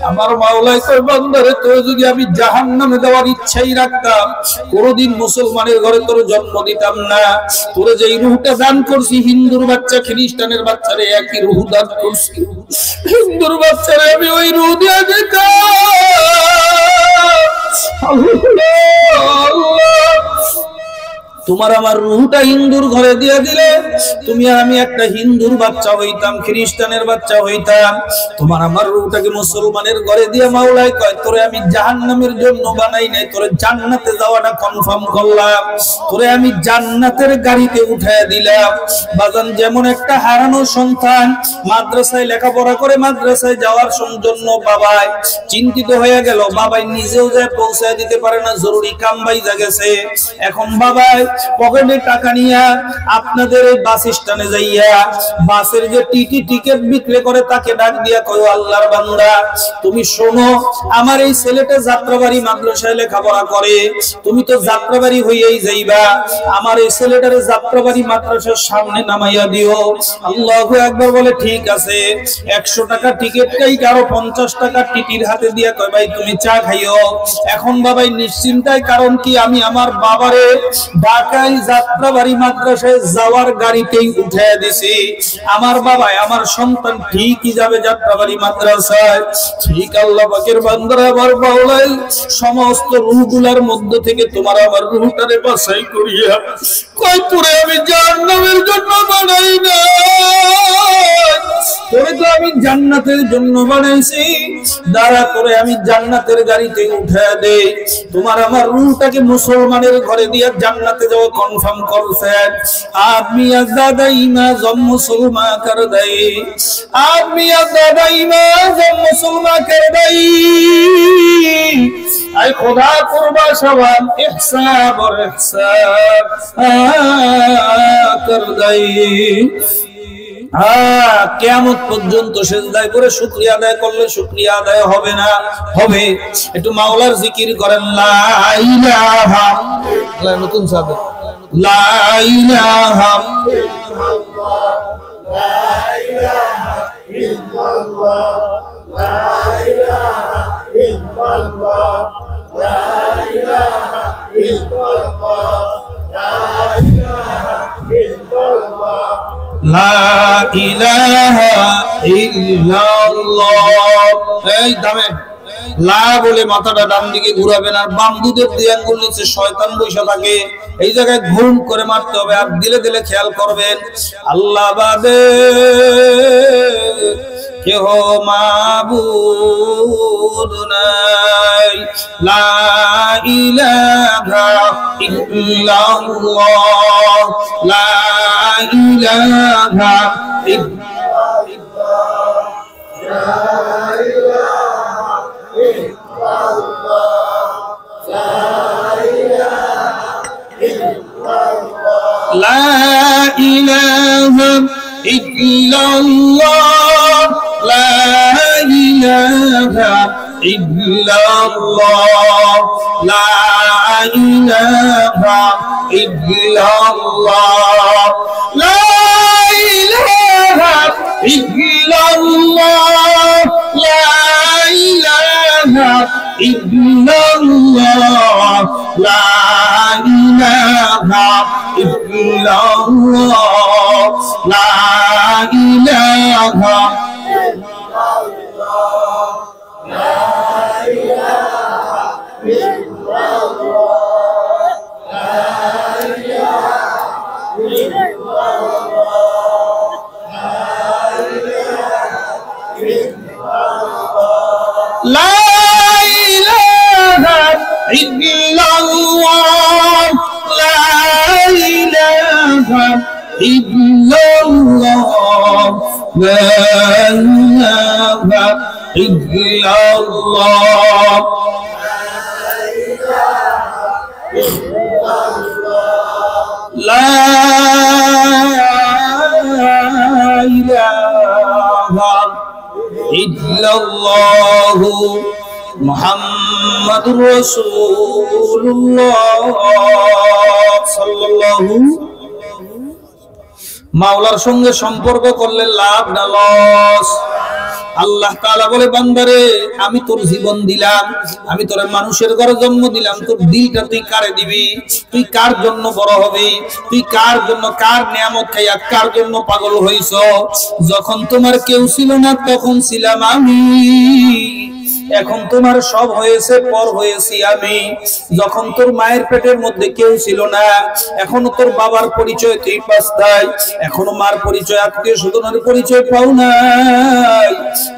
আমার মাওলাই তোর বান্দারে, তোর যদি আমি জাহান্নামে দেওয়ার ইচ্ছাই রাখতাম, কোনদিন মুসলমানের ঘরে তোর জন্ম দিতাম না। তোরে যেই রূহটা দান করছি, হিন্দুর বাচ্চা খ্রিস্টানের বাচ্চারে একই রূহ দান করছি। হিন্দুর বাচ্চারে আমি ওই রূহ দিয়ে দিতাম। তোমার আমার রূহটা হিন্দুর ঘরে দিয়ে দিলে তুমি আর আমি একটা হিন্দুর বাচ্চা হইতাম, খ্রিস্টানের বাচ্চা হইতাম। তোমার আমার রূহটাকে মুসলমানের ঘরে দিয়ে মাওলাই কয় তোরে আমি জাহান্নামের জন্য বানাই নাই, তোরে জান্নাতে যাওয়াটা কনফার্ম করলাম, তোরে আমি জান্নাতের গাড়িতে উঠায় দিলাম। বাজান, যেমন একটা হারানো সন্তান মাদ্রাসায় লেখাপড়া করে মাদ্রাসায় যাওয়ার জন্য বাবাই চিন্তিত হয়ে গেল, বাবাই নিজেও যায় পৌঁছায় দিতে পারে না, জরুরি কাম বাইজা গেছে। এখন বাবাই পকেটে টাকা নিয়া আপনাদের এই বাস স্ট্যান্ডে যাইয়া বাসের যে টিকিট বিক্রি করে তাকে ডাক দিয়া কয়, আল্লাহর বান্দা তুমি শোনো, আমার এই ছেলেটা যাত্রাবাড়ি মাদ্রাসায় লেখাপড়া করে, তুমি তো যাত্রাবাড়ি হইয়াই যাইবা, আমার এই ছেলেটারে যাত্রাবাড়ি মাদ্রাসার সামনে নামাইয়া দিও। আল্লাহু আকবার বলে, ঠিক আছে। 100 টাকা টিকিট কাই কারো 50 টাকা টিটির হাতে দিয়া কয়, ভাই তুমি চা খাইও। এখন বাবাই নিশ্চিন্তায়, কারণ কি আমি আমার বাবারে ঢাকায় যাত্রাবাড়ি মাদ্রাসায় যাওয়ার গাড়িতেই উঠায় দিছি। আমার বাবা আমার সন্তান ঠিকই যাবে যাত্রাবাড়ি মাদ্রাসায়। ঠিক আল্লাহ পাকের বান্দারা আবার বাউলাই সমস্ত রূহগুলার মধ্য থেকে তোমার আমার রূহটারে বাছাই করিয়া কই তোরে আমি জান্নাতের জন্য বানাই না, তোরে তো আমি জান্নাতের জন্য বানাইছি, দাঁড়া তোরে আমি জান্নাতের গাড়িতে উঠায় দেই। তোমার আমার রূহটাকে মুসলমানের ঘরে দিয়া জান্নাতে যাওয়া কনফার্ম করছেন। আপনি আজাদা ইমাম মুসলমান কর দেই, আপনি আজাদা ইমাম মুসলমান কর দেই। আই খোদা কুরবা সওয়াব ইহসাব और ইহসাব কর দেই। কিয়ামত পর্যন্ত সিজদায় করে শুকরিয়া আদায় করলে শুকরিয়া আদায় হবে না, হবে। একটু মাওলার জিকির করেন, লা ইলাহা ইল্লাল্লাহ। নতুন সাথে লা ইলাহা ইল্লাল্লাহ, লা ইলাহা ইল্লাল্লাহ, লা ইলাহা ইল্লাল্লাহ, লা ইলাহা ইল্লাল্লাহ, লা ইলাহা ইল্লাল্লাহ, লা ইলাহা ইল্লাল্লাহ। এই দামে লা বলে মাথাটা ডান দিকে ঘুরাবেন, আর বাম দুধের দুই আঙ্গুল নিচে শয়তান বসে থাকে, এই জায়গায় ঘুম করে মারতে হবে। আর দিলে দিলে খেয়াল করবেন, আল্লাহ বাদে কেহ মাবুদ নাই, লা ইলাহা ইল্লাল্লাহ, লা ইলাহা ইল্লাল্লাহ, লা ইলাহা ইল্লাল্লাহ, লা ইলাহা ইল্লাল্লাহ, লা ইলাহা ইল্লাল্লাহ, লা ইলাহা ইল্লাল্লাহ, লা ইলাহা ইল্লাল্লাহ, লা ইলাহা ইল্লাল্লাহ, লা ইলাহা ইল্লাল্লাহ, লা ইলাহা ইলাহা ইল্লাল্লাহ লা ইলাহা لا إله إلا الله لا إله إلا الله لا إله إلا الله لا إله إلا الله মুহাম্মাদুর রাসূলুল্লাহ সাল্লাল্লাহু। মাওলার সঙ্গে সম্পর্ক করলে লাভ না লস? আল্লাহ তাআলা বলে, বান্দারে আমি তোর জীবন দিলাম, আমি তোর মানুষের ঘরে জন্ম দিলাম, তোর দিলটা তুই কারে দিবি? তুই কার জন্য বড় হবি? তুই কার জন্য, কার নিয়ামত খাইয়া কার জন্য পাগল হইছ? যখন তোমার কেউ ছিল না তখন ছিলাম আমি, এখন তোমার সব হয়েছে, পর হয়েছি আমি। যখন তোর মায়ের পেটের মধ্যে কেউ ছিল না, এখনো তোর বাবার পরিচয় তুই পাস নাই, এখনো মার পরিচয়, আত্মীয় স্বজনের পরিচয় পাও নাই।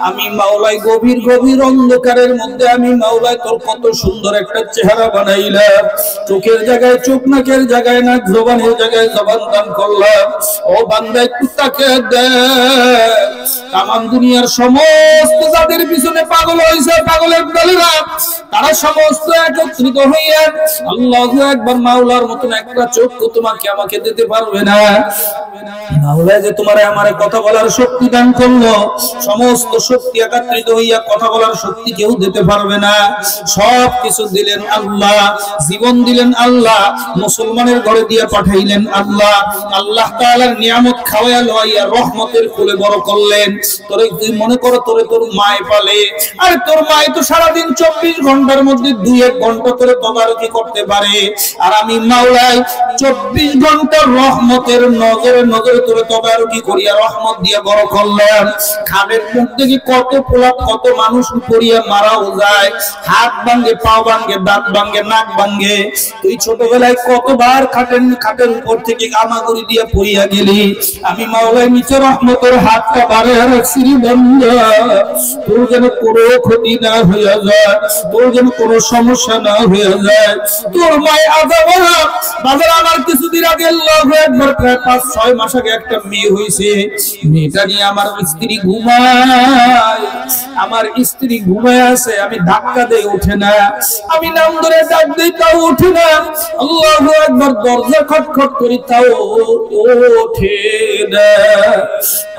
আমি মাওলাই গভীর গভীর অন্ধকারের মধ্যে আমি মাওলাই তোর কত সুন্দর একটা চেহারা বানাইলাম। চোখের জায়গায় চোখ, নাকের জায়গায় নাক, জবানের জায়গায় জবান দান করলাম। ও বান্দা একটু তাকে দেখ, তামাম দুনিয়ার সমস্ত যাদের পিছনে পাগল হয়েছে, পাগলের দলেরা, তারা সমস্ত একত্রিত হইয়া আল্লাহু আকবার, মাওলার মতন একটা চোখ তোমাকে আমাকে দিতে পারবে না। মাওলা যে তোমারে আমারে কথা বলার শক্তি দান করলো, সমস্ত শক্তি একত্রিত হইয়া কথা বলার শক্তি কেউ দিতে পারবে না। সব কিছু দিলেন আল্লাহ, জীবন দিলেন আল্লাহ, মুসলমানের ঘরে দিয়ে পাঠাইলেন আল্লাহ। আল্লাহ তাআলার নিয়ামত খাওয়াইয়া লইয়া রহমতের কোলে বড় করলেন। তোরে তুই মনে করো তোরে তোর মায় পালে, আর তোর মায় তো সারাদিন 24 ঘন্টার মধ্যে 2-1 ঘন্টা তোরে তদারকি করতে পারে, আর আমি মাওলাই 24 ঘন্টার রহমতের নজরে নজরে তোরে তদারকি করিয়া রহমত দিয়ে বড় করলাম। খামের মুখ থেকে কত পোলা, কত মানুষ পড়িয়া মারাও যায়, হাত ভাঙে, পা ভাঙে, দাঁত ভাঙে, নাক ভাঙে। তুই ছোটবেলায় কতবার খাটের উপর থেকে গামাগুড়ি দিয়ে পড়িয়া গেলি, আমি মাওলাই নিচে রহমতের হাতটা বাড়ে রাখছি বান্দা, তোর যেন কোনো ক্ষতি না হইয়া যায়, তোর যেন কোনো সমস্যা না হইয়া যায়। তোর মায় আদাবরা বাজার আমার কিছুদিন আগে একবার প্রায় 5-6 মাস আগে একটা মেয়ে হয়েছে। মেয়েটা নিয়ে আমার স্ত্রী ঘুমায়, আমার স্ত্রী ঘুমায় আছে, আমি ধাক্কা দিয়ে উঠে না, আমি নাম ধরে ডাক দিই তাও উঠে না, আল্লাহু আকবার দরজা খটখট করি তাও ওঠে না।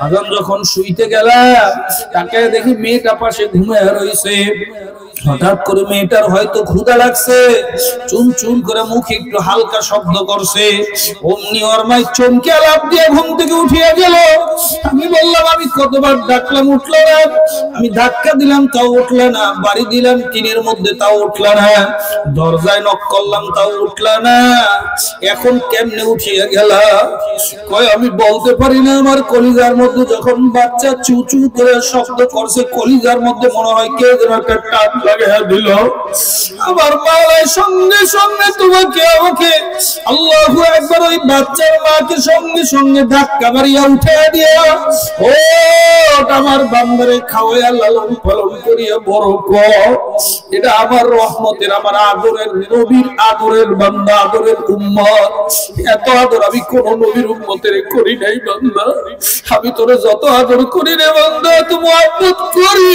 এখন যখন শুইতে গেলাম তাকে দেখি মেয়েটা পাশে ঘুমায় রয়েছে। হঠাৎ করে মেয়েটার হয়তো ক্ষুধা লাগছে, চুন চুন করে মুখে একটু হালকা শব্দ করছে, অমনি ওর মাই চমকে লাফ দিয়ে ঘুম থেকে উঠিয়া গেল। আমি বললাম, আমি কতবার ডাকলাম উঠলো না, আমি ধাক্কা দিলাম তাও উঠলো না, বাড়ি দিলাম টিনের মধ্যে তাও উঠলো না, দরজায় নক করলাম তাও উঠলো না, এখন কেমনে উঠিয়া গেল? কয় আমি বলতে পারি না, আমার কলিজার মধ্যে যখন বাচ্চা চু চু করে শব্দ করছে, কলিজার মধ্যে মনে হয় কে যেন একটা টান লাগাইয়া দিল। আমার মাওলায় সঙ্গে সঙ্গে তোমাকে আমাকে আল্লাহু আকবার ওই বাচ্চার মাকে সঙ্গে সঙ্গে ধাক্কা মারিয়া উঠে দিয়া, ও আমার বান্দারে খাওয়াইয়া লালন পালন করিয়া বড় কর। এটা আমার রহমতের, আমার আদরের নবীর আদরের বান্দা, আদরের উম্মত। এত আদর আমি কোন নবীর উম্মতের করি নাই বান্দা। আমি তোরে যত আদর করি রে বান্দা, এত মুহাব্বত করি,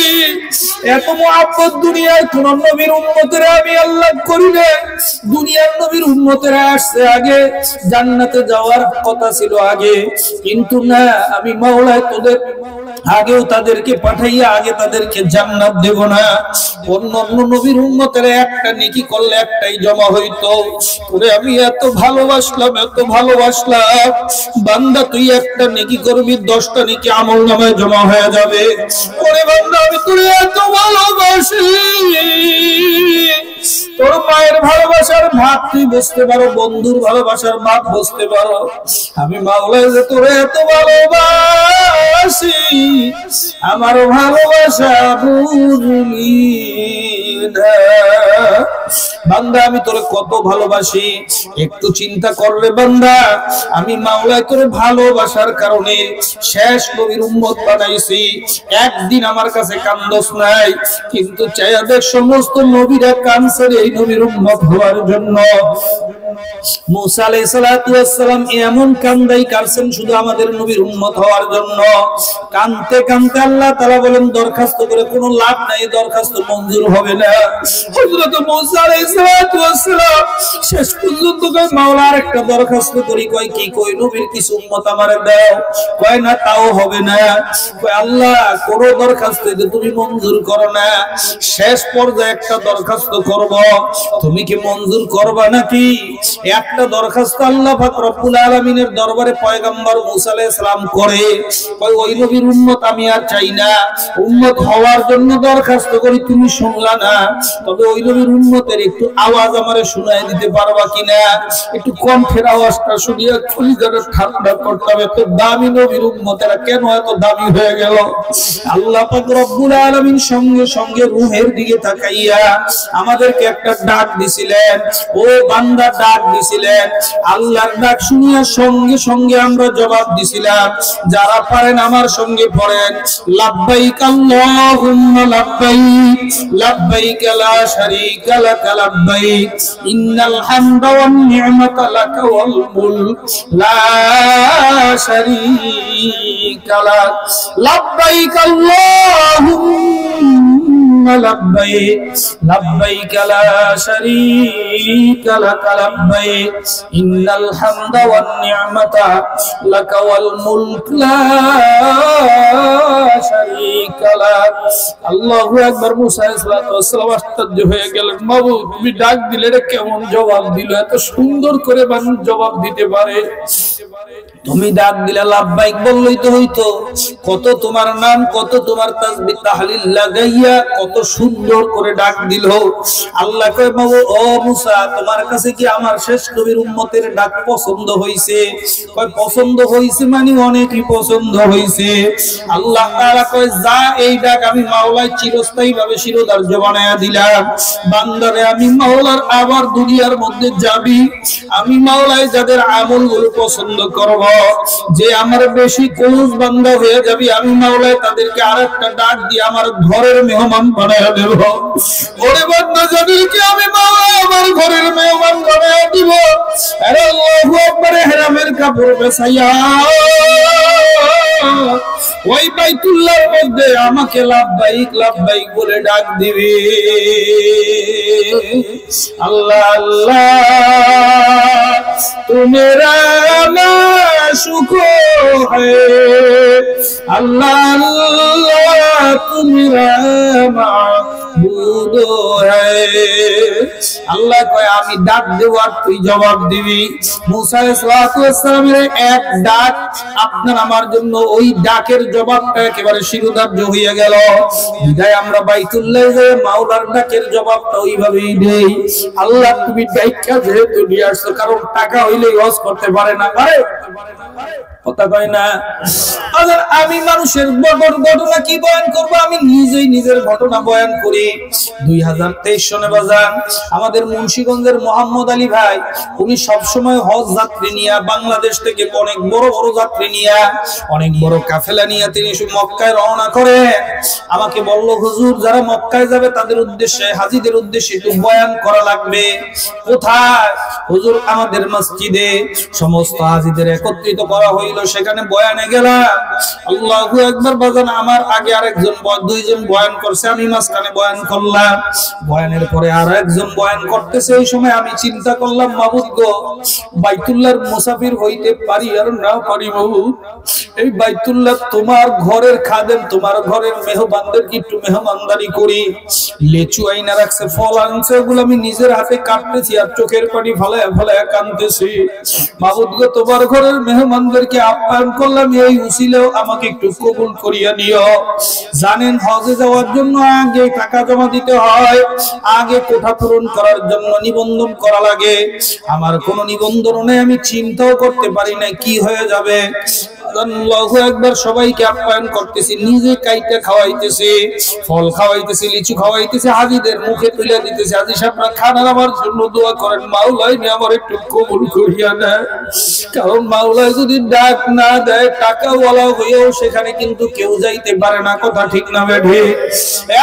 এত মুহাব্বত দুনিয়ার কোন নবীর উম্মতের আমি আল্লাহ করি নাই। দুনিয়ার নবীর উম্মতেরা আসছে আগে, জান্নাতে যাওয়ার কথা ছিল আগে, কিন্তু না, আমি মাওলায় তোদের আগেও তাদেরকে পাঠাইয়া আগে তাদেরকে জান্নাত দেব না। অন্য অন্য নবীর উম্মতেরা একটা নেকি করলে একটাই জমা হইতো, তোরে আমি এত ভালোবাসলাম, এত ভালোবাসলাম বান্দা, তুই একটা নেকি করবি, 10টা নেকি আমলনামায় জমা হয়ে যাবে। ওরে বান্দা, আমি তোরে এত ভালোবাসি, তোর মায়ের ভালোবাসার ভাব তুই বুঝতে পারো, বন্ধুর ভালোবাসার ভাব বুঝতে পারো। আমি মাওলা যে তোরে এত ভালোবাসি, আমার ভালোবাসা বুঝলি না। বান্দা আমি তোরে কত ভালোবাসি, একটু চিন্তা করলে বান্দা, আমি মাওলায় তোরে ভালোবাসার কারণে শেষ নবীর উম্মত বানাইছি। একদিন আমার কাছে কান্দস নাই, কিন্তু চাইয়া দেখ সমস্ত নবীরা কাঁদছেন এই নবীর উম্মত হওয়ার জন্য। মুসা আলাইহিস সালাতু ওয়াস সালাম এমন কান্দাই কারছেন শুধু আমাদের নবীর উম্মত হওয়ার জন্য। কানতে কানতে আল্লাহ তাআলা বলেন দরখাস্ত করে কোনো লাভ নাই, দরখাস্ত মঞ্জুর হবে না। হযরত মুসা আলাইহিস সালাতু ওয়াস সালাম শেষ পর্যন্ত কয় মাওলা আরেকটা দরখাস্ত করি। কয় কি? কই নবীর কিছু উম্মত আমারে দাও। কয় না তাও হবে না। কয় আল্লাহ কোন দরখাস্ত যদি তুমি মঞ্জুর করো না, শেষ পর্যায়ে একটা দরখাস্ত করব, তুমি কি মঞ্জুর করবা নাকি? একটা দরখাস্ত আল্লাহ পাক রব্বুল আলামিনের দরবারে পয়গম্বর মুসা আলাইহিস সালাম করে। কয় ওই নবীর উম্মত আমি আর চাই না, উম্মত হওয়ার জন্য দরখাস্ত করি, তুমি শুনলা না, তবে ওই নবীর উম্মতের একটু আওয়াজ আমারে শোনায় দিতে পারবা কিনা? একটু কণ্ঠের আওয়াজটা শুনিয়ে কলিজাটা ঠান্ডা করতে হবে। তো দামি নবীর উম্মতেরা কেন এত দামি হয়ে গেল? আল্লাহ পাক রব্বুল আলামিন সঙ্গে সঙ্গে রূহের দিকে তাকাইয়া আমাদেরকে একটা ডাক দিছিলেন। ও বান্দা ডাক দিছিলেন, আল্লাহর ডাক শুনিয়া সঙ্গে সঙ্গে আমরা জবাব দিছিলাম। যারা পারেন আমার সঙ্গে পড়েন, লাব্বাইক আল্লাহুম্মা লাব্বাইক, লাব্বাইক লা শারীকা লাক লাব্বাইক, ইন্নাল হামদা ওয়ান নি'মাতা লাক ওয়াল মুলক লা শারীকা লাক, লাব্বাইক আল্লাহুম্মা লাব্বাইক, লাব্বাইক লা শারীকা লাক লাব্বাইক, ইন্নাল হামদা ওয়ান নি'মাতা লাক ওয়াল মুলক লা শারীকা লাক। আল্লাহু আকবার। মুসা আলাইহিস সালাম আশ্চর্য হয়ে গেলেন, বাবু তুমি ডাক দিলে রে কেমন জবাব দিল, এত সুন্দর করে মানুষ জবাব দিতে পারে। তুমি ডাক দিলে লাব্বাইক বললেই তো হইতো। কত তোমার নাম, কত তোমার তাসবিহ তাহলিল লাগাইয়া কত সুন্দর করে ডাক দিল। আল্লাহ কয় বাবু ও মুসা, তোমার কাছে কি আমার শেষ নবীর উম্মতের ডাক পছন্দ হইছে? কয় পছন্দ হইছে মানে অনেকই পছন্দ হইছে। আল্লাহ তাআলা কয় যা, এই ডাক আমি মাওলায় চিরস্থায়ী ভাবে শিরোধার্য বানায়া দিলাম। বান্দারে আমি মাওলার আবার দুনিয়ার মধ্যে যাবি, আমি মাওলায় যাদের আমলগুলো পছন্দ করব, যে আমার বেশি ক্লোজ বান্দা হয়ে যাবি, আমি মাওলায় তাদেরকে আরেকটা ডাক দিয়ে আমার ঘরের মেহমান বানায়া দেব। ওরে বান্দা যাদেরকে আমি মাওলা আমার ঘরের মেহমান বানায়া দিব, আরে আল্লাহু আকবার, ইহরামের কাপড় বেছাইয়া ওই বাইতুল্লাহর মধ্যে আমাকে লাব্বাইক লাব্বাইক বলে ডাক দিবি। আল্লাহ আল্লাহ তু মেরা মাশুকো হ্যায়, আল্লাহ আল্লাহ তু মেরা মাবুদ হ্যায়। আল্লাহ কয় আমি ডাক দেব আর তুই জবাব দিবি। মুসা আলাইহিস সালামের এক ডাক আপনার আমার জন্য, ওই ডাকের জবাবটা একেবারে শিরোধার্য হয়ে গেল। বিদায় আমরা বাইতুল্লাহ যাই মাওলার ডাকের জবাবটা ওইভাবেই দেই। আল্লাহ তুমি ডাইকা যেহেতু নিয়ে আসছো, কারণ টাকা হইলেই হজ করতে পারে না, পারে কথা কয় না। আমি মানুষের ঘটনা কি বয়ান করবো, আমি নিজেই নিজের ঘটনা বয়ান করি। 2023 সনে বাজান আমাদের মুন্সিগঞ্জের মোহাম্মদ আলী ভাই, উনি সবসময় হজ যাত্রী নিয়ে বাংলাদেশ থেকে অনেক বড় বড় যাত্রী নিয়ে, অনেক বড় কাফেলা নিয়ে তিনি মক্কায় রওনা করেন। আমাকে বলল হুজুর যারা মক্কায় যাবে তাদের উদ্দেশ্যে, হাজীদের উদ্দেশ্যে একটু বয়ান করা লাগবে। কোথায়? হুজুর আমাদের মসজিদে। সমস্ত হাজীদের একত্রিত করা হইল, সেখানে বয়ানে গেলাম। আল্লাহু আকবার। বাজান আমার আগে আরেকজন, দুইজন বয়ান করছে, আমি মাঝখানে বয়ান করলাম। বয়ানের পরে আর একজন বয়ান করতেছে। এই সময় আমি চিন্তা করলাম, মাবুদ গো, বাইতুল্লাহর মুসাফির হইতে পারি আর না পারি মাবুদ, এই বাইতুল্লাহ তোমার ঘরের খাদেম, তোমার ঘরের মেহমানদের কি একটু মেহমানদারি করি। লেচু আইনা রাখছে, ফল আনছে, ওগুলো আমি নিজের হাতে কাটতেছি আর চোখের পানি ফালায় ফালায় কাঁদতেছি। মাবুদ গো, তোমার ঘরে ঘরের মেহমানদেরকে আপ্যায়ন করলাম, এই উসিলেও আমাকে একটু কবুল করিয়া নিও। জানেন হজে যাওয়ার জন্য আগে টাকা জমা দিতে হয়, আগে কোঠা পূরণ করার জন্য নিবন্ধন করা লাগে। আমার কোনো নিবন্ধন নেই, আমি চিন্তাও করতে পারি না কি হয়ে যাবে। আল্লাহু আকবার, সবাইকে আপ্যায়ন করতেছি, নিজে কাইটা খাওয়াইতেছি, ফল খাওয়াইতেছি, লিচু খাওয়াইতেছি, হাজিদের মুখে তুলে দিতেছি। হাজি সাহেবরা খানার আমার জন্য দোয়া করেন, মাওলাই আমার একটু কবুল করিয়া নেয়। কারণ মাওলাই যদি ডাক না দেয়, টাকা বলা হয়েও সেখানে কিন্তু কেউ যাইতে পারে না। কথা ঠিক না বেঠি?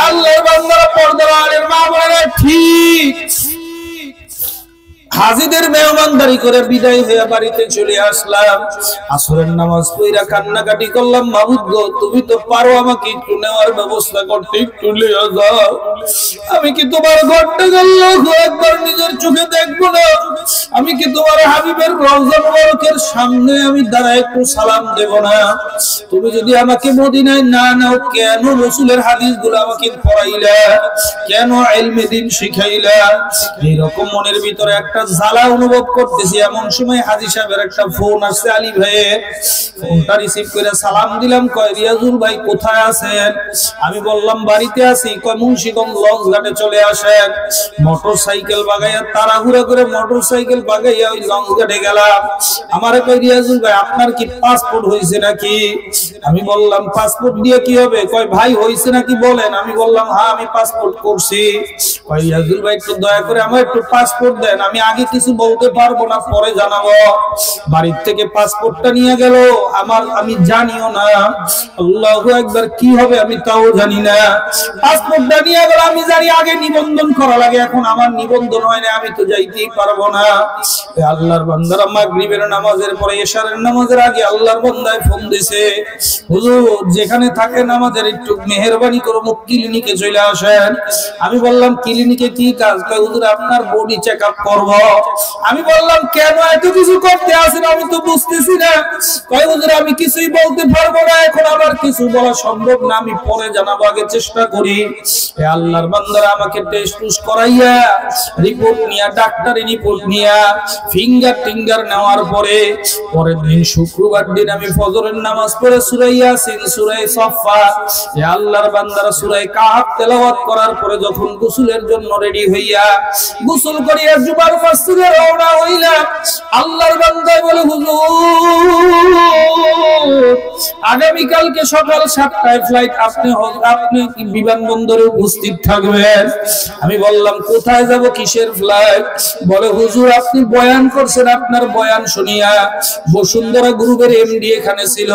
আল্লাহর বান্দারা, পর্দার আলের মা বোনেরা, ঠিক হাজিদের মেহমানদারি করে বিদায় হয়ে বাড়িতে চলে আসলাম। আসরের নামাজ পড়া কান্নাকাটি করলাম, মাবুদ গো তুমি তো পারো, আমাকে একটু নেওয়ার ব্যবস্থা করতে, একটু নিয়ে যাও। আমি কি তোমার ঘরটা আল্লাহু আকবার নিজের চোখে দেখবো না? আমি কি তোমার হাবিবের রওজা মুবারকের সামনে আমি দাঁড়ায় একটু সালাম দেব না? তুমি যদি আমাকে মদিনায় না নাও, কেন রাসূলের হাদিসগুলো আমাকে পড়াইলা? কেন ইলমে দ্বীন শিখাইলা? এইরকম মনের ভিতরে একটা জ্বালা অনুভব করতেছি। এমন সময় হাজী সাহেবের একটা ফোন আসছে, আলী ভাই। ফোনটা রিসিভ করে সালাম দিলাম, কয় রিয়াজুল ভাই কোথায় আছেন? আমি বললাম বাড়িতে আছি। কয় মুন্সিগঞ্জ লঞ্চ ঘাটে চলে আসেন। মোটরসাইকেল বাগাইয়া, তাড়াহুড়া করে মোটরসাইকেল বাগাইয়া ওই লঞ্চ ঘাটে গেলাম। আমারে কয় রিয়াজুল ভাই আপনার কি পাসপোর্ট হয়েছে নাকি? আমি বললাম পাসপোর্ট দিয়ে কি হবে? কয় ভাই হয়েছে নাকি বলেন। আমি বললাম হ্যাঁ আমি পাসপোর্ট করছি। কয় রিয়াজুল ভাই একটু দয়া করে আমার একটু পাসপোর্ট দেন, আমি আগে কিছু বলতে পারবো না, পরে জানাবো। বাড়ির থেকে পাসপোর্টটা নিয়ে গেল, আমি জানিও না। আল্লাহু আকবার, কি হবে আমি তাও জানি না। পাসপোর্টটা নিয়ে গেল, আমি জানি আগে নিবন্ধন করা লাগে, এখন আমার নিবন্ধন হয় না, আমি তো যাইতেই পারবো না। আল্লাহর বান্দারা, মাগরিবের নামাজের পরে এশারের নামাজের আগে আল্লাহর বান্দায় ফোন দিছে, হুজুর যেখানে থাকেন আমাদের একটু মেহেরবানি করে মুখ ক্লিনিকে চলে আসেন। আমি বললাম ক্লিনিকে কি কাজ? কয় হুজুর আপনার বডি চেকআপ করব। আমি বললাম কেন এত কিছু করতে আসেন, আমি তো বুঝতেছি না। কয় হুজুর আমি কিছুই বলতে পারবো না, এখন আমার কিছু বলা সম্ভব না, আমি পরে জানাবো, আগে চেষ্টা করি। এ আল্লাহর বান্দারা, আমাকে টেস্ট করাইয়া রিপোর্ট নিয়া, ডাক্তারি রিপোর্ট নিয়া, ফিঙ্গার নেওয়ার পরে পরের দিন শুক্রবার দিন আমি ফজরের নামাজ পড়ে সূরা ইয়াসিন, সূরা সাফফা, এ আল্লাহর বান্দারা সূরা কাহফ তেলাওয়াত করার পরে যখন গোসলের জন্য রেডি হইয়া গোসল করিয়া জুমার মসজিদে রওনা হইলাম, আল্লাহর বান্দা বলে হুজুর আগামী কালকে সকাল 7টায় ফ্লাইট, আপনি বিমানবন্দরে উপস্থিত থাকবেন। আমি বললাম কোথায় যাব, কিসের ফ্লাইট? বলে হুজুর আপনি বয়ান করছেন, আপনার বয়ান শুনিয়া বসুন্ধরা গ্রুপের এমডি এখানে ছিল,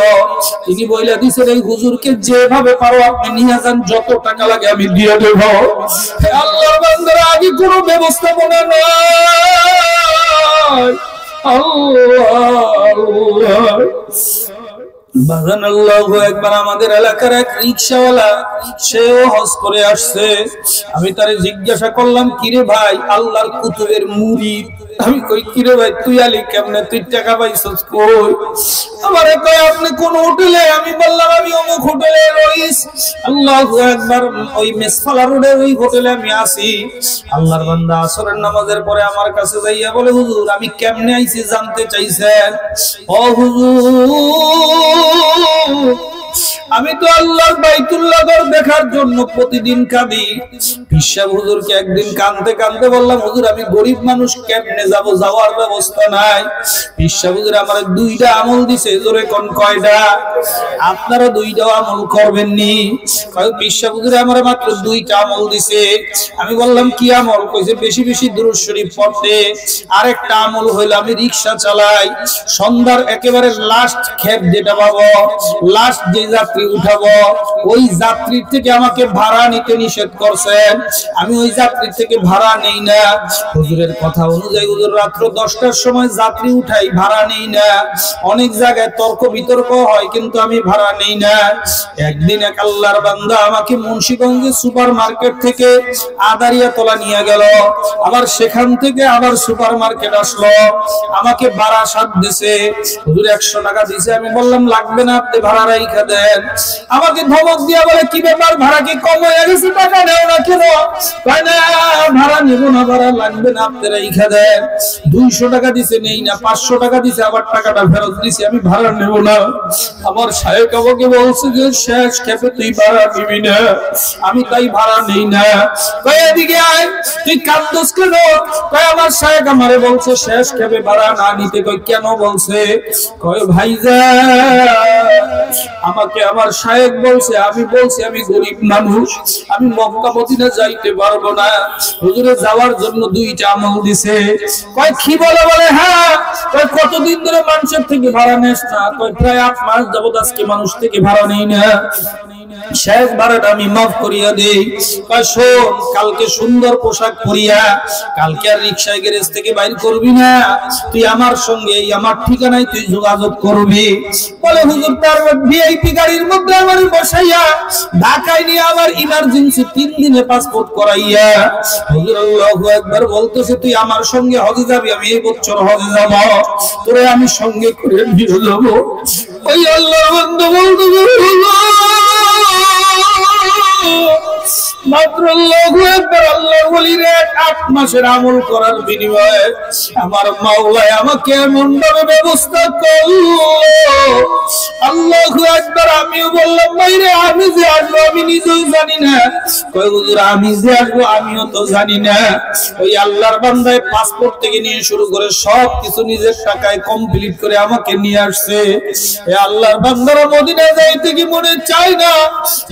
তিনি বইলা দিয়েছেন এই হুজুরকে যেভাবে পারো আপনি নিয়ে যান, যত টাকা লাগে আমি দিয়ে দেব। আল্লাহর বান্দারা, আগে কোনো ব্যবস্থাপনা নাই। আল্লাহ বাজান, আল্লাহু আকবার। আমাদের এলাকার এক রিকশাওয়ালা, সেও হজ করে আসছে। আমি তারে জিজ্ঞাসা করলাম, কিরে ভাই আল্লাহর কুতুবের মুরিদ? আমি কই কিরে ভাই তুই আলি কেমনে, তুই টাকা পাইছস কই? আমারে কয় আপনি কোন হোটেলে? আমি বললাম আমি অমুক হোটেলে রইস। আল্লাহু আকবার, ওই মেসফালা রোডে ওই হোটেলে আমি আছি। আল্লাহর বান্দা আসরের নামাজের পরে আমার কাছে যাইয়া বলে হুজুর আমি কেমনে আইছি জানতে চাইছেন? ও হুজুর আমি তো আল্লাহর বাইতুল্লাহ ঘর দেখার জন্য প্রতিদিন কাঁদি। পিসা হুজুরকে একদিন কাঁদতে কাঁদতে বললাম হুজুর আমি গরিব মানুষ, কেমনে যাব, যাওয়ার ব্যবস্থা নাই। পিসা হুজুর আমার 2টা আমল দিছে। জোরে কোন কয়টা? আপনারা 2টা আমল করবেন নি? পিসা হুজুর আমার মাত্র 2টা আমল দিছে। আমি বললাম কি আমল? কইছে বেশি বেশি দুরূদ শরীফ পড়তে, আরেকটা আমল হইলো আমি রিকশা চালাই, সন্ধ্যার একেবারে লাস্ট খেপ যেটা পাবো, লাস্ট যে যাত্রী উঠাবো, ওই যাত্রীর থেকে আমাকে ভাড়া নিতে নিষেধ করছেন, আমি ওই যাত্রীর থেকে ভাড়া নেই না। হুজুরের কথা অনুযায়ী হুজুর রাত্র 10টার সময় যাত্রী উঠাই, ভাড়া নেই না। অনেক জায়গায় তর্ক বিতর্ক হয়, কিন্তু আমি ভাড়া নেই না। একদিন এক আল্লাহর বান্দা আমাকে মুন্সিগঞ্জের সুপার মার্কেট থেকে আদারিয়াতলা নিয়ে গেল, আবার সেখান থেকে আবার সুপার মার্কেট আসলো, আমাকে ভাড়া সাত দিছে। হুজুর 100 টাকা দিছে। আমি বললাম লাগবে না, আপনি ভাড়া রাইখা দেন। আমাকে ধমক দিয়া বলে কি ব্যাপার, ভাড়া কি কম হয়ে গেছে, টাকা নেও না কেন? কয় না ভাড়া নেব না, ভাড়া লাগবে না, আপনারা ইখা দেন। 200 টাকা দিছে নেই না, 500 টাকা দিছে, আবার টাকাটা ফেরত দিছি, আমি ভাড়া নেব না। আমার শায়েখ আমাকে বলছে যে শেষ ক্ষেপে তুই ভাড়া নিবি না, আমি তাই ভাড়া নেই না। কয় এদিকে আয়, তুই কান্দোস কেন? কয় আমার শায়েখ আমারে বলছে শেষ ক্ষেপে ভাড়া না নিতে। কয় কেন বলছে? কয় ভাইজান আমাকে আমার শায়েখ বলছে, আমি বলছি আমি গরিব মানুষ, আমি মক্কা মদিনা যাইতে পারবো না। হুজুরে যাওয়ার জন্য 2টা আমল দিছে। কয় কি বলে? হ্যাঁ। কয় কতদিন ধরে মানুষের থেকে ভাড়া নেস না? কয় প্রায় 8 মাস যাবত আজকে মানুষ থেকে ভাড়া নেই না। শেষ ভাড়াটা আমি মাফ করিয়া দেই। কয় শোন, কালকে সুন্দর পোশাক পরিয়া কালকে আর রিকশায় গ্যারেজ থেকে বাইর করবি না, তুই আমার সঙ্গে আমার ঠিকানায় তুই যোগাযোগ করবি। বলে হুজুর তার ভিআইপি গাড়ির মধ্যে আমার বসাইয়া ঢাকায় নিয়ে আবার ইমার্জেন্সি 3 দিনে পাসপোর্ট করাইয়া হুজুর আল্লাহু আকবার বলতেছে তুই আমার সঙ্গে হজে যাবি, আমি এই বছর হজে যাব, তোরে আমি সঙ্গে করে নিয়ে যাব। ওই আল্লাহর বান্দা বলতেছে মাত্র আল্লাহু আকবার, আল্লাহর ওলির 8 মাসের আমল করার বিনিময়ে আমার মাওলা আমাকে এমন ভাবে ব্যবস্থা করলো। আল্লাহু আকবার। আমিও বললাম ভাইরে আমি যে আসবো আমি নিজেও জানি না। কয় হুজুর আমি যে আসবো আমিও তো জানি না। ওই আল্লাহর বান্দায় পাসপোর্ট থেকে নিয়ে শুরু করে সব কিছু নিজের টাকায় কমপ্লিট করে আমাকে নিয়ে আসছে। এই আল্লাহর বান্দারা মদিনা যাইতে কি মনে চায় না?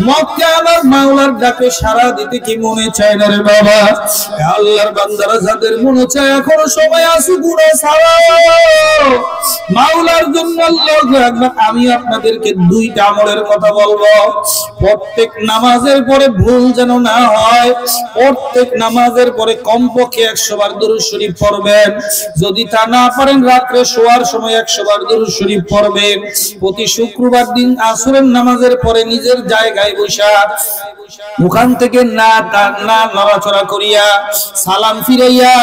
মক্কা আমার মাওলার ডাকে সাড়া দিতে কি মনে চায় না রে বাবা? আল্লাহর বান্দারা যাদের মনে চায় এখনো সময় আছে, গুনাহ ছাড়াও মাওলার জন্য আল্লাহু আকবার। আমি আপনাদেরকে 2টা আমলের কথা বলবো। প্রত্যেক নামাজের পরে ভুল যেন না হয়, প্রত্যেক নামাজের পরে কমপক্ষে 100 বার দরুদ শরীফ পড়বেন। যদি তা না পারেন রাত্রে শোয়ার সময় 100 বার দরুদ শরীফ পড়বেন। প্রতি শুক্রবার দিন আসরের নামাজের পরে নিজের জায়গায় বসা ওখান থেকে না নড়াচড়া করিয়া সালাম ফিরাইয়া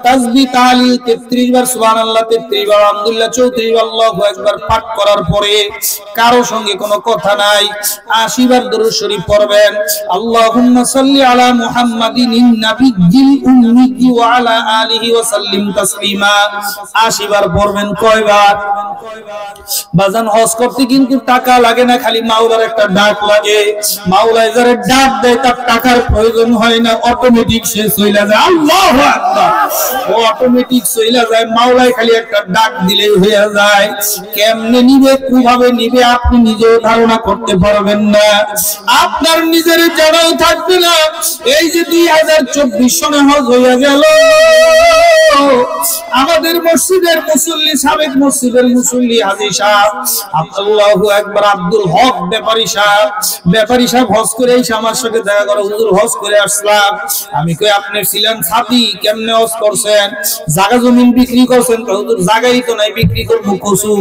তাসবিহ তাহলিল 33 বার, সুবহানাল্লাহ 33 বার, আলহামদুলিল্লাহ 34 বার, আল্লাহু আকবার পাঠ করার পরে কারো সঙ্গে কোনো কথা নাই 80 বার দরুদ শরীফ পড়বেন। আল্লাহুম্মা সাল্লি আলা মুহাম্মাদিন নাবিয়্যিল উম্মি ওয়া আলা আলিহি ওয়া সাল্লিম তাসলিমা 80 বার পড়বেন। কয়বার? বাজান হজ করতে কিন্তু টাকা লাগে না, খালি মাওলার একটা ডাক লাগে। মাওলা যারা ডাক দেয় তার টাকার প্রয়োজন হয় না, অটোমেটিক সে চইলা যায়। আল্লাহু আকবার। ও অটোমেটিক চইলা যায়, মাওলাই খালি একটা ডাক দিলেই হয়ে যায়। কেমনে নিবে, কিভাবে নিবে আপনি নিজেও ধারণা করতে পারবেন না, আপনার নিজের জানাও থাকবে না। এই যে 2024 সনে হজ হয়ে গেল, আমাদের মসজিদের মুসল্লি, সাবেক মসজিদের মুসল্লি হাজী সাহেব আল্লাহু আকবার আব্দুল হক ব্যাপারী সাহেব হজ করে এসে আমার সাথে দেখা করে, হুজুর হজ করে আসলাম। আমি কই আপনি ছিলেন সাথী, কেমনে হজ করছেন? জায়গা জমিন বিক্রি করছেন? হুজুর জায়গাই তো নাই, বিক্রি করব কসু।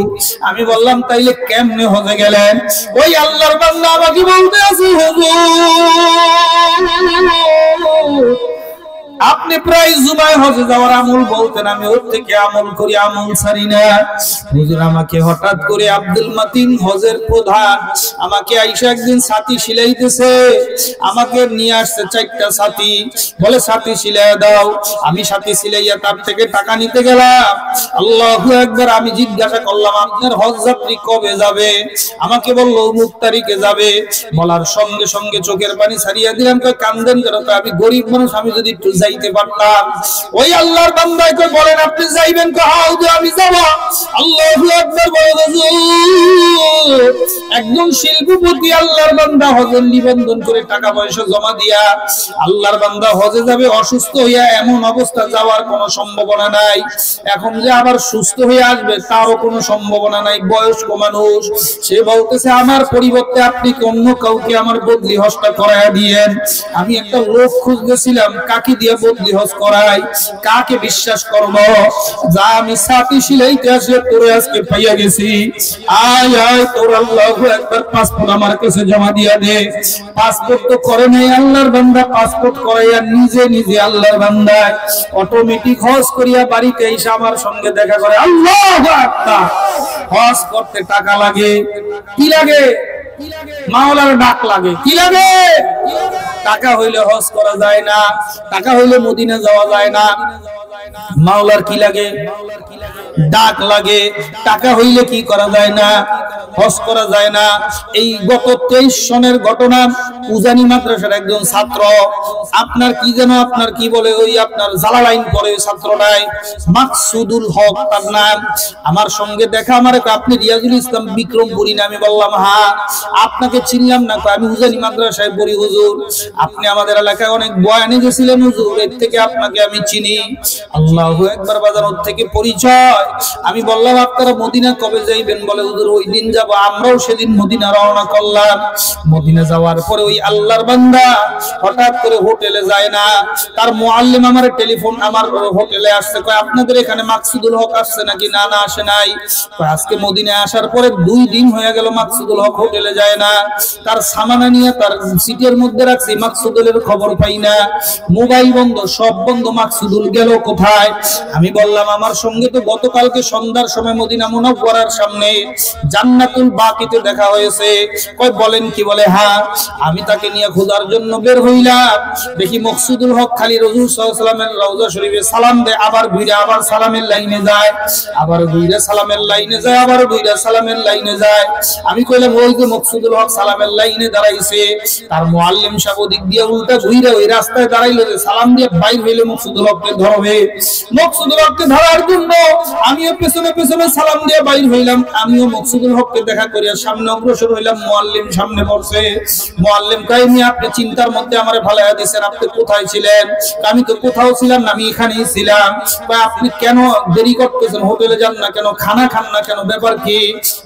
আমি বললাম তাইলে কেমনে হজে গেলেন? ওই আল্লাহর বান্দা আমাকে বলতে আছে হুজুর আপনি প্রায় জুমায় হজে যাওয়ার আমল বলতেন, আমি ওর থেকে আমল করি, আমল ছাড়ি না। হুজুর আমাকে হঠাৎ করে আব্দুল মাতিন হজের প্রধান আমাকে আইসা একদিন ছাতি সিলাইতেছে, আমাকে নিয়ে আসছে 4টা ছাতি, বলে ছাতি সিলাই দাও। আমি ছাতি সিলাইয়া তার থেকে টাকা নিতে গেলাম। আল্লাহু আকবার। আমি জিজ্ঞাসা করলাম আপনার হজ যাত্রী কবে যাবে? আমাকে বলল অমুক তারিখে যাবে। বলার সঙ্গে সঙ্গে চোখের পানি ছাড়িয়ে দিলাম। কই কান্দেন কেন? আমি গরিব মানুষ, আমি যদি একটু যাইতে পারতাম। ওই আল্লাহর বান্দায় কই বলেন আপনি যাইবেন? কই আমি যাব। আল্লাহু আকবার। একদম শিল্পপতি আল্লাহর বান্দা হজের নিবন্ধন করে টাকা পয়সা জমা দিয়া আল্লাহর বান্দা হজে যাবে, অসুস্থ হইয়া এমন অবস্থা যাওয়ার কোনো সম্ভাবনা নাই। এখন যে আবার সুস্থ হয়ে আসবে তারও কোনো সম্ভাবনা নাই, বয়স্ক মানুষ। সে বলতেছে আমার পরিবর্তে আপনি অন্য কাউকে আমার বদলি হজটা করাইয়া দিয়েন। আমি একটা লোক খুঁজতেছিলাম কাকে দিয়ে বদলি হজ করাই, কাকে বিশ্বাস করব? যা আমি সাথী সিলাইতে আসে তোরে আজকে পাইয়া গেছি। আয় আয় তোর আল্লাহু আকবার পাসপোর্ট আমার কাছে জমা দিয়া দে। পাসপোর্ট তো করে নাই আল্লাহর বান্দা, পাসপোর্ট করাইয়া নিজে নিজে আল্লাহর বান্দা অটোমেটিক হজ করিয়া বাড়িতে এসে আমার সঙ্গে দেখা করে। আল্লাহু আকবার। হজ করতে টাকা লাগে, কি লাগে? মাওলার ডাক লাগে। কি লাগে? টাকা হইলে হজ করা যায় না, টাকা হইলে মদিনা যাওয়া যায় না। মাওলার কি লাগে? ডাক লাগে। টাকা হইলে কি করা যায় না? হজ করা যায় না। এই গত 23 সনের ঘটনা, উজানি মাদ্রাসার একজন ছাত্র, আপনার কি যেন, আপনার কি বলে, ওই আপনার জালালাইন পড়ে ছাত্র নাই, মাকসুদুল হক তার নাম, আমার সঙ্গে দেখা। আমার আপনি রিয়াজুল ইসলাম বিক্রমপুরী না? আমি বললাম হ্যাঁ। আপনাকে চিনলাম না। আমি উজানি মাদ্রাসায় পড়ি হুজুর, আপনি আমাদের এলাকায় অনেক বয়ানে গেছিলেন হুজুর, এর থেকে আপনাকে আমি চিনি। আল্লাহু আকবার। বাজার ওর থেকে পরিচয়। আমি বললাম আপনারা মদিনা কবে যাইবেন? বলে হুজুর ওই দিন যাব। আমরাও সেদিন মদিনা রওনা করলাম। মদিনা যাওয়ার পরে ওই আল্লাহর বান্দা হঠাৎ করে হোটেলে যায় না, তার মুআল্লিম আমার টেলিফোন, আমার হোটেলে আসছে, কয় আপনাদের এখানে মাকসুদুল হক আসছে নাকি? না না, আসে নাই। আজকে মদিনায় আসার পরে 2 দিন হয়ে গেল মাকসুদুল হক হোটেলে যায় না। তার সামানা নিয়ে তার সিটের মধ্যে রাখছি, মাকসুদুলের খবর পাই না, মোবাইল বন্ধ, সব বন্ধ। মাকসুদুল গেল কোথায়? আমি বললাম আমার সঙ্গে তো গতকালকে সন্ধ্যার সময় মদিনা মুনাওয়ারার সামনে জান্নাতুল বাকিতে দেখা হয়েছে। কয় বলেন কি? বলে হ্যাঁ। আমি তাকে নিয়ে খোঁজার জন্য বের হইলাম। দেখি মাকসুদুল হক খালি রাসূল সাল্লাল্লাহু আলাইহি ওয়াসাল্লামের রওজা শরীফে সালাম দেয়, আবার ঘুরে আবার সালামের লাইনে যায়, আবার ঘুরে সালামের লাইনে যায়, আবার ঘুরে সালামের লাইনে যায়। আমি কইলাম ওই যে মাকসুদুল হক সালামের লাইনে দাঁড়াইছে, তার মুআল্লিম সাহেব ওদিক দিয়ে উল্টা ঘুরে ওই রাস্তায় দাঁড়াইলো, সালাম দিয়ে বাইর হইলে মাকসুদুল হককে ধরবে। মাকসুদুল হককে ধরার জন্য আমিও পেছনে পেছনে সালাম দিয়ে বাইর হইলাম। আমিও মাকসুদুল হককে দেখা করিয়া সামনে অগ্রসর হইলাম। মুআল্লিম সামনে বসে। মুআল্লিম কয় মি আপনি চিন্তার মধ্যে আমারে ফালাইয়া দিয়েছেন, আপনি কোথায় ছিলেন? আমি তো কোথাও ছিলাম না, আমি এখানেই ছিলাম। কয় আপনি কেন দেরি করতেছেন? হোটেলে যান না কেন? খানা খান না কেন? ব্যাপার কি?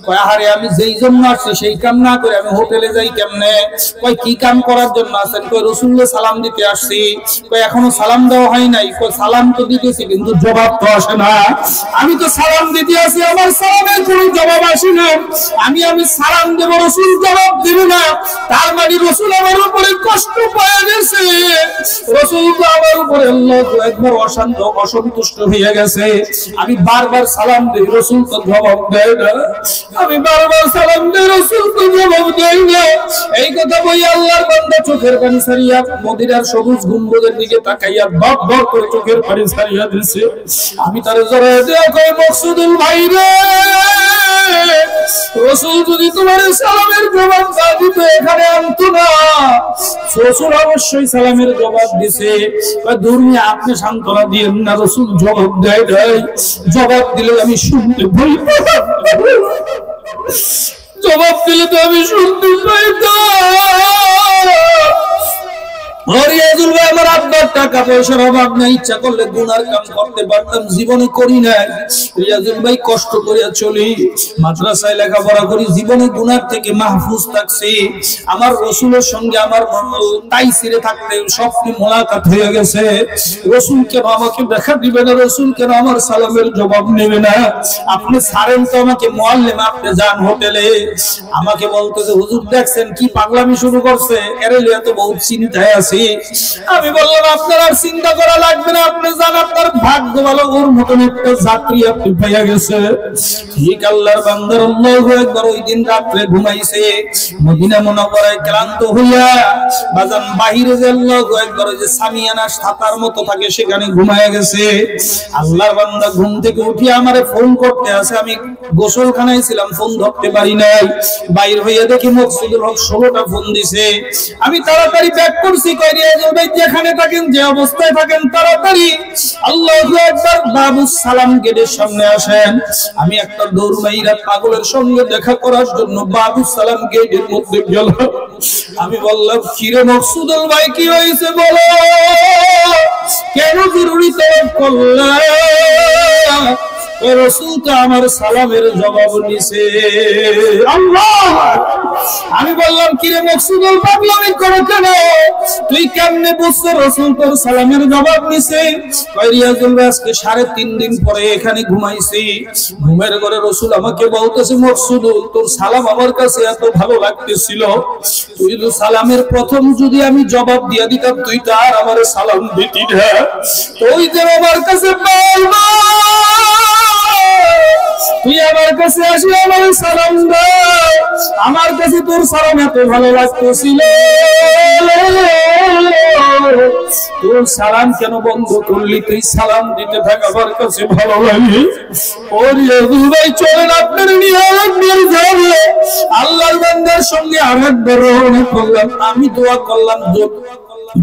কয় আরে আমি যেই জন্য আসছি সেই কাম না করে আমি হোটেলে যাই কেমনে? কয় কি কাম করার জন্য আছেন? কয় রাসূলুল্লাহ সালাম দিতে আসছি। কয় এখনো সালাম দেওয়া হয় নাই? কয় সালাম তো দিতেছি কিন্তু জবাব তো আসে না। আমি তো সালাম দিতে আসি, আমার সালামের কোনো জবাব আসে না। আমি সালাম দেব, রাসূল জবাব দিবে না, তার মানে রাসূল আমার উপরে কষ্ট পায় গেছে। রাসূল তো আমার উপরে আল্লাহু আকবার অশান্ত অসন্তুষ্ট হয়ে গেছে। আমি বারবার সালাম দেই, রাসূল তো জবাব দেয় না। আমি বারবার সালাম দেই, রাসূল তো জবাব দেয় না। এই কথা বই আল্লাহর বান্দা চোখের পানি ছাড়িয়া মদিনার সবুজ গম্বুজের দিকে তাকাইয়া বক বক করে চোখের পানি ছাড়িয়া দিছে। আমি তার জড়ায় দেয়া কই মাকসুদুল ভাই রে, রাসূল যদি তোমার সালামের জবাব না দিত এখানে আনতো না। রাসূল অবশ্যই সালামের জবাব দিছে। দুনিয়া আপনি সান্ত্বনা দিয়েন না, রাসূল জবাব দেয় নাই। জবাব দিলে আমি শুনতে ভুল, জবাব দিলে তো আমি শুনতে পাইতাম। রিয়াজুল ভাই আমার আব্বার টাকা পয়সার অভাব নাই, ইচ্ছা করলে গুনার কাম করতে পারতাম, জীবনে করি নাই। রিয়াজুল ভাই কষ্ট করিয়া চলি, মাদ্রাসায় লেখাপড়া করি, জীবনে গুনার থেকে মাহফুজ থাকছি। আমার রাসূলের সঙ্গে আমার তাইসিরে থাকতে স্বপ্নে মোলাকাত হয়ে গেছে। রাসূল কেন আমাকে দেখা দিবে না? রাসূল কেন আমার সালামের জবাব নেবে না? আপনি ছাড়েন তো আমাকে, মুআল্লিম আপনি যান হোটেলে। আমাকে বলতেছে হুজুর দেখছেন কি পাগলামি শুরু করছে, এরে লিয়া তো বহুত চিন্তায় আছে। আমি বললাম আপনার আর চিন্তা করা লাগবে না, আপনি জান আপনার ভাগ্য ভালো, ওর মতন একটা যাত্রী আপনি পাইয়া গেছে। ঠিক আল্লাহর বান্দার আল্লাহু আকবার। ওই দিন রাতে ঘুমাইছে মদিনা মুনাওয়ারায় ক্লান্ত হইয়া, বাজান বাহিরে যে আল্লাহু আকবার ওই যে সামিয়ানা ছাতার মতো থাকে সেখানে ঘুমায়া গেছে। আল্লাহর বান্দা ঘুম থেকে উঠে আমারে ফোন করতে আছে, আমি গোসলখানায় ছিলাম, ফোন ধরতে পারি নাই। বাইরে হইয়া দেখি মাকসুদুল হক 16টা ফোন দিছে। আমি তাড়াতাড়ি ব্যাক করছি, যেখানে থাকেন যে অবস্থায় থাকেন তাড়াতাড়ি আল্লাহু আকবার বাবুস সালাম গেটের সামনে আসেন। আমি একটা দৌড় মাইরা পাগলের সঙ্গে দেখা করার জন্য বাবুস সালাম গেটের মধ্যে গেলাম। আমি বললাম কিরে মাকসুদুল ভাই কি হয়েছে বলো, কেন জরুরি তলব করলা? রাসূল তো আমার সালামের জবাব নিছে। আল্লাহ! আমি বললাম কিরে মাকসুদুল পাগলামি করো কেন? তুই কেমনে বুঝছো রাসূল তোর সালামের জবাব নিছে? কয় রিয়াজুল ভাই আজকে 3.5 দিন পরে এখানে ঘুমাইছি, ঘুমের ঘরে রাসূল আমাকে বলতেছে মাকসুদুল তোর সালাম আমার কাছে এত ভালো লাগতেছিল, তুই তো সালামের প্রথম যদি আমি জবাব দিয়া দিতাম তুই তো আর আমারে সালাম দিতি না। তুই যে আমার কাছে বলবা তুই আমার কাছে আসি আমার সালাম দাও, আমার কাছে তোর সালাম এত ভালো লাগতেছিল, তোর সালাম কেন বন্ধ করলি? তুই সালাম দিতে থাক, আমার কাছে ভালো লাগে। ওরে ভাই চলেন আপনার নিয়ামত নিয়ে যাবে। আল্লাহর বান্দার সঙ্গে আরেকবার রওনা করলাম। আমি দোয়া করলাম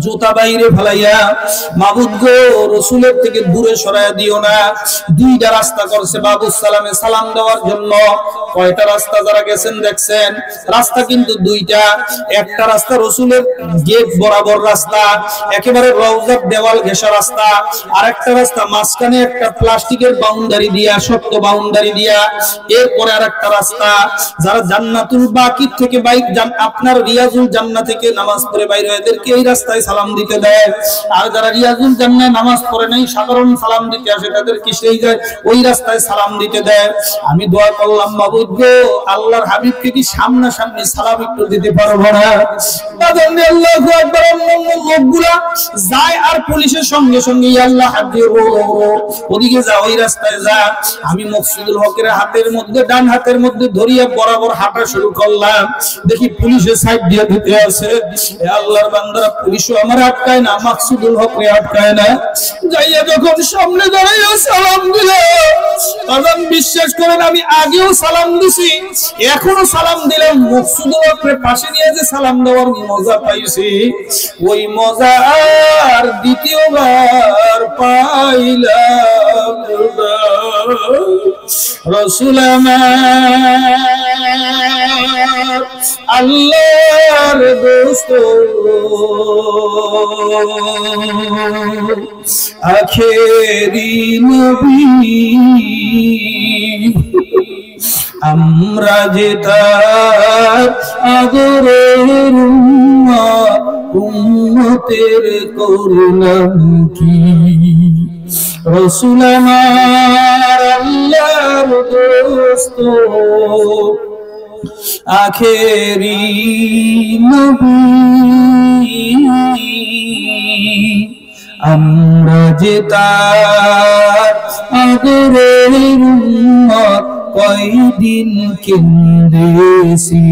জুতা বাইরে ফেলাইয়া, মাবুদ গো রাসূলের থেকে দূরে সরাইয়া দিও না। দুইটা রাস্তা করছে বাবু সালামে সালাম দেওয়ার জন্য। কয়টা রাস্তা যারা গেছেন দেখছেন, রাস্তা কিন্তু দুইটা। একটা রাস্তা রাসূলের গেট বরাবর রাস্তা, একেবারে রওজার দেওয়াল ঘেঁষা রাস্তা। আর একটা রাস্তা মাঝখানে একটা প্লাস্টিকের বাউন্ডারি দিয়া, শক্ত বাউন্ডারি দিয়া। এরপরে আর একটা রাস্তা, যারা জান্নাতুল বাকির থেকে বাইক আপনার রিয়াজুল জান্নাহ থেকে নামাজ পড়ে বাইরে হয়, এদেরকে এই রাস্তায় সালাম দিতে দেয়। আর যারা রিয়াজুল জান্নাহ নামাজ পড়ে নাই, সাধারণ সালাম দিতে আসে, তাদেরকে সেই যায় ওই রাস্তায় সালাম দিতে দেয়। আমি দোয়া করলাম মাবুদ গো আল্লাহর হাবিবকে কি সামনাসামনি সালাম একটু দিতে পারবো না? আল্লাহু আকবার। লোকগুলা যায় আর পুলিশের সঙ্গে সঙ্গে আল্লাহ হাবিব ওদিকে যা, ওই রাস্তায় যা। আমি মকসুদুল হকের হাতের মধ্যে, ডান হাতের মধ্যে ধরিয়া বরাবর হাঁটা শুরু করলাম। দেখি পুলিশের সাইড দিয়ে দিতে আছে। আল্লাহর বান্দারা, পুলিশও আমার আটকায় না, মকসুদুল হকরে আটকায় না। যাইয়া যখন সামনে দাঁড়াইয়া সালাম দিল, তখন বিশ্বাস করেন আমি আগেও সালাম দিছি, এখনো সালাম দিলাম। মকসুদুল হকরে পাশে নিয়ে যে সালাম দেওয়ার মজা পাইছি, ওই মজা আর দ্বিতীয়বার পাইলাম না। রাসূল আমার আল্লাহর দোস্ত, আখেরি নবী, আমরা যে তার আদরের উম্মতের করলাম কি? রাসূল আমার আল্লাহর দোস্ত, আখেরি নবী, আমরা যে তার আদরের উম্মত, কয়দিন কেন্দেছি।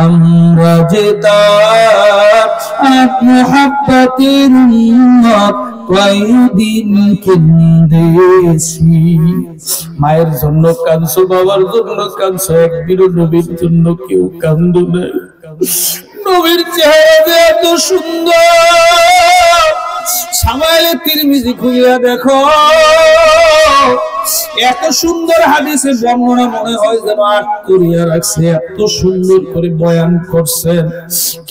আমরা যে তার মুহাব্বতের উম্মত, কয়দিন কেন্দেছি। মায়ের জন্য কাঁদছো, বাবার জন্য কাঁদছো, একদিন নবীর জন্য কেউ কান্দো না। নবীর চেহারা এত সুন্দর, সামাইলে তিরমিজি খুইলা দেখো, এত সুন্দর হাদিসে বর্ণনা মনে হয় যেন আট করিয়া রাখছে। এত সুন্দর করে বয়ান করছেন।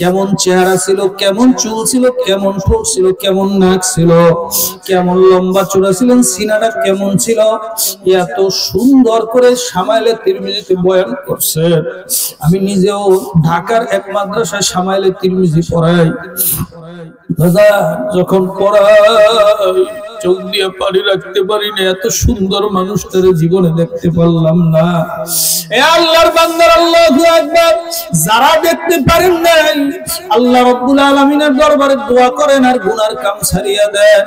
কেমন চেহারা ছিল, কেমন চুল ছিল, কেমন ঠোঁট ছিল, কেমন নাক ছিল, কেমন লম্বা চূড়া ছিলেন, সিনাটা কেমন ছিল, এত সুন্দর করে সামাইলে তিরমিজিতে বয়ান করছেন। আমি নিজেও ঢাকার এক মাদ্রাসায় সামাইলে তিরমিজি পড়াই। যখন পড়াই চোখ দিয়ে পানি রাখতে পারি না, এত সুন্দর মানুষটার জীবনে দেখতে পারলাম না। এ আল্লাহর বান্দার, আল্লাহু আকবার। যারা দেখতে পারেন নাই, আল্লাহ রাব্বুল আলামিনের দরবারে দোয়া করেন আর গুনার কাম ছাড়িয়ে দেন।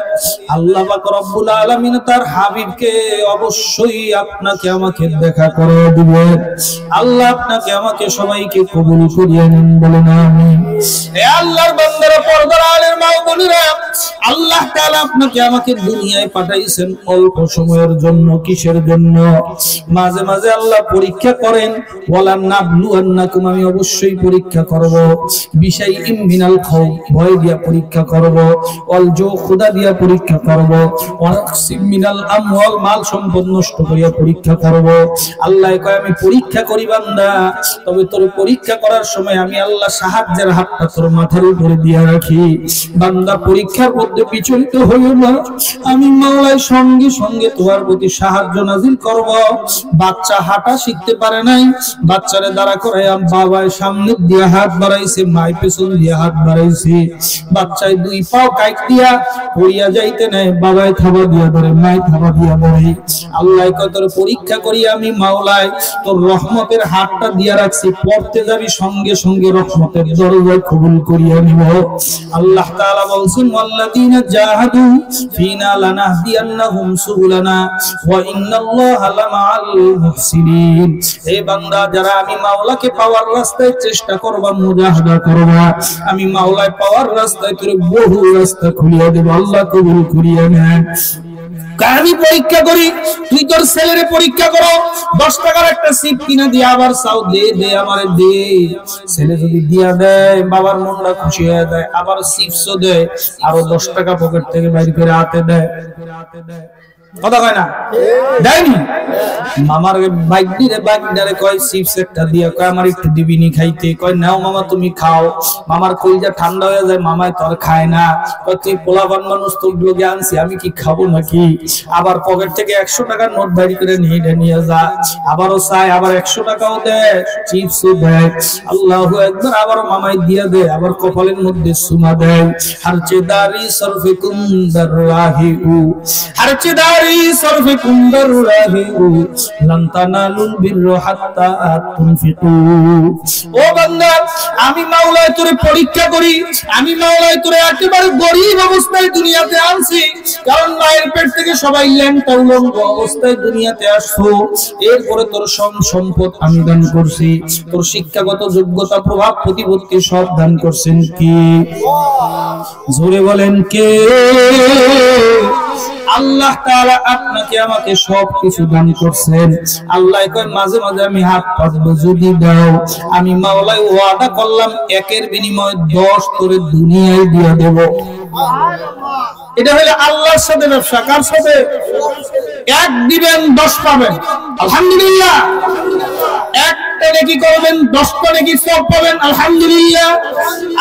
আল্লাহ পাক রব্বুল আলামিন তার হাবিবকে অবশ্যই আপনাকে আমাকে দেখা করে দিবেন। আল্লাহ আপনাকে আমাকে সবাইকে কবুল করিয়ে নিন, বলেন আমিন। এ আল্লাহর বান্দারা, পর্দার আলের মা ও বোনেরা, আল্লাহ তাআলা আপনাকে আমাকে দুনিয়ায় পাঠাইছেন অল্প সময়ের জন্য। কিসের জন্য? মাঝে মাঝে আল্লাহ পরীক্ষা করেন। ওয়ালান নাবলুয়ান্নাকুম, আমি অবশ্যই পরীক্ষা করব। বিশাইইম মিনাল খাউফ, ভয় দিয়া পরীক্ষা করব। ওয়াল জু, ক্ষুধা দিয়া পরীক্ষা করব। ওয়ানাকসিম মিনাল আমওয়াল, মাল সম্পদ নষ্ট করিয়া পরীক্ষা করব। আল্লাহ কয় আমি পরীক্ষা করি বান্দা, তবে তোর পরীক্ষা করার সময় আমি আল্লাহ সাহায্যের হাতটা তোর মাথার উপরে দিয়ে রাখি। বান্দা পরীক্ষার মধ্যে বিচলিত হইও না, আমি মাওলায় সঙ্গে সঙ্গে তোমার প্রতি সাহায্য নাজিল করব। বাচ্চা হাঁটা শিখতে পারে নাই, বাচ্চারে দাঁড়া করাইয়া বাবায় সামনে দিয়ে হাত বাড়াইছে, মাই পেছন দিয়ে হাত বাড়াইছে। বাচ্চায় দুই পাও কাইট দিয়া পড়িয়া যাইতে নেয়, বাবায় থাবা দিয়া ধরে, মাই থাবা দিয়া ধরে। আল্লাহ কয় তোর পরীক্ষা করি আমি মাওলায়, তোর রহমতের হাতটা দিয়া রাখছি। পড়তে যাবি সঙ্গে সঙ্গে রহমতের দরজায় কবুল করিয়া নিব। আল্লাহ তাআলা বলছেন ওয়াল্লাযীনা জাহাদু ফিনা ইন্না লানাহদিয়ান্নাহুম সুবুলানা ওয়া ইন্নাল্লাহা লামাআল মুহসিনিন। হে বান্দা, যারা আমি মাওলাকে পাওয়ার রাস্তায় চেষ্টা করবা, মুজাহাদা করবা, আমি মাওলায় পাওয়ার রাস্তায় তোর বহু রাস্তা খুলিয়ে দেব। আল্লাহ কবুল করিয়া নেন। আমি পরীক্ষা করি, তুই তোর ছেলের পরীক্ষা করো, 10 টাকার একটা সিপ কিনে দিয়ে আবার চাও দে দে আমারে দে। ছেলে যদি দিয়া দেয়, বাবার মনটা খুশি হয়ে যায়, আবার চিপসও দেয়, আরো 10 টাকা পকেট থেকে বাইর করে হাতে দেয়। কথা কয় না? দেয়নি? মামার বাইকদারে কয় চিপস একটা দিয়া, কয় আমার একটু দিবিনি খাইতে, কয় নাও মামা তুমি খাও। মামার কলিজা ঠান্ডা হয়ে যায়, মামায় তো আর খায় না, কয় তুই পোলাপান মানুষ, তোর লোকে আনছি, আমি কি খাবো নাকি? আবার পকেট থেকে 100 টাকার নোট বাইর করে নিয়ে যা, আবারও চায়, আবার 100 টাকাও দেয়, চিপসও দেয়। আল্লাহু আকবার, আবার মামাই দিয়া দেয়, আবার কপালের মধ্যে সুমা দেয়। হারচেদারি সরফে কুন্দর রাহিউ, হারচেদারি সরফে কুন্দর রাহিউ, লান তানালুল বিররা হাত্তা তুনফিকু। ও বান্দা, আমি মাওলায় তোরে পরীক্ষা করি, আমি মাওলায় তোরে একেবারে গরীব অবস্থায় দুনিয়াতে আনছি, কারণ মায়ের পেট থেকে সবাই ল্যাংটা উলঙ্গ অবস্থায় দুনিয়াতে আসছো। এরপরে তোর সম্পদ আমি দান করছি, তোর শিক্ষাগত যোগ্যতা, প্রভাব প্রতিপত্তি সব দান করছেন কি? জোরে বলেন কে? আল্লাহ তাআলা আপনাকে আমাকে সবকিছু দান করছেন। আল্লাহ কয় মাঝে মাঝে আমি হাত পাতবো, যদি দাও আমি মাওলায় ওয়াদা করলাম একের বিনিময়ে 10 করে দুনিয়ায় দিয়ে দেব। এটা হলো আল্লাহর সাথে ব্যবসা। কার সাথে? এক দিবেন 10 পাবেন, আলহামদুলিল্লাহ। একটা নেকি করবেন, 10টা নেকি সব পাবেন, আলহামদুলিল্লাহ।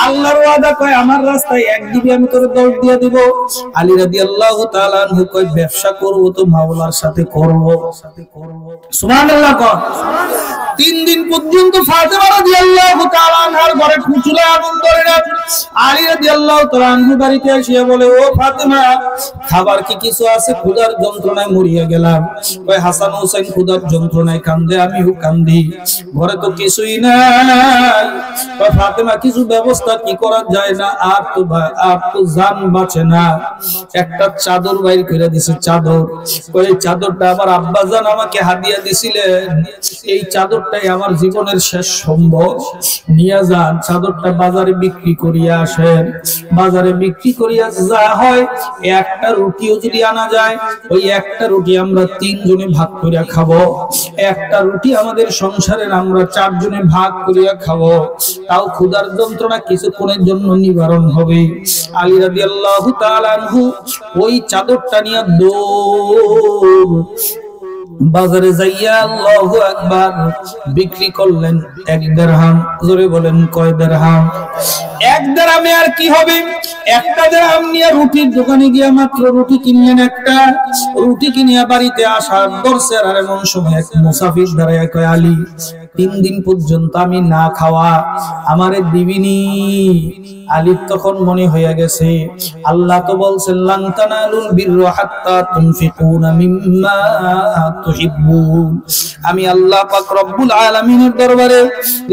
আল্লাহর ওয়াদা কয় আমার রাস্তায় এক দিবে আমি তোরে 10 দিয়ে দেব। আলী রাদিয়াল্লাহু তাআলা আনহু কয় ব্যবসা করব তো মাওলার সাথে করব। সুবহানাল্লাহ কর। 3 দিন পর্যন্ত ফাতেমা রাদিয়াল্লাহু তাআলা আনহার ঘরে চুলা আগুন ধরে না। আলী রাদিয়াল্লাহু তাআলা আনহু বাড়িতে এসে বলে, ও ফাতেমা, খাবার কি কিছু আছে? ক্ষুধার যন্ত্রণায় মরিয়া গেলাম। কয় হাসান হোসেন ক্ষুধার যন্ত্রণায় কান্দে, আমিও কান্দি, ঘরে তো কিছুই নাই। কয় ফাতেমা, কিছু ব্যবস্থা কি করা যায় না? আর তো জান বাঁচে না। একটা চাদর বাইর করে দিছে, চাদর। কয় এই চাদরটা আমার আব্বাজান আমাকে হাদিয়া দিছিলেন, এই চাদরটাই আমার জীবনের শেষ সম্বল, নিয়ে যান। চাদরটা বাজারে বিক্রি করিয়া আসেন। বাজারে বিক্রি করিয়া যা হয়, একটা রুটিও যদি আনা যায়, ওই একটা রুটি আমরা 3 জনে ভাগ করিয়া খাবো। একটা রুটি আমাদের সংসারের আমরা 4 জনে ভাগ করিয়া খাবো, তাও ক্ষুধার যন্ত্রণা কিছুক্ষণের জন্য নিবারণ হবে। আলী রাদিয়াল্লাহু তাআলা আনহু ওই চাদরটা নিয়ে দৌড় বাজারে যাইয়া আল্লাহু আকবার বিক্রি করলেন 1 দিরহাম। জোরে বলেন কয় দিরহাম? 1 দিরহামে আর কি হবে? একটা দিরহাম নিয়ে রুটির দোকানে গিয়া মাত্র রুটি কিনলেন। একটা রুটি কিনিয়া বাড়িতে আসার দরছের আর এমন সময় এক মুসাফির দাঁড়ায় কয়, আলী, 3 দিন পর্যন্ত আমি না খাওয়া, আমারে দিবিনি? আলীর তখন মনে হয়ে গেছে, আল্লাহ তো বলছেন লান তানালুল বিররা হাত্তা তুনফিকুনা মিম্মা তুহিব্বুন। আমি আল্লাহ পাক রব্বুল আলামিনের দরবারে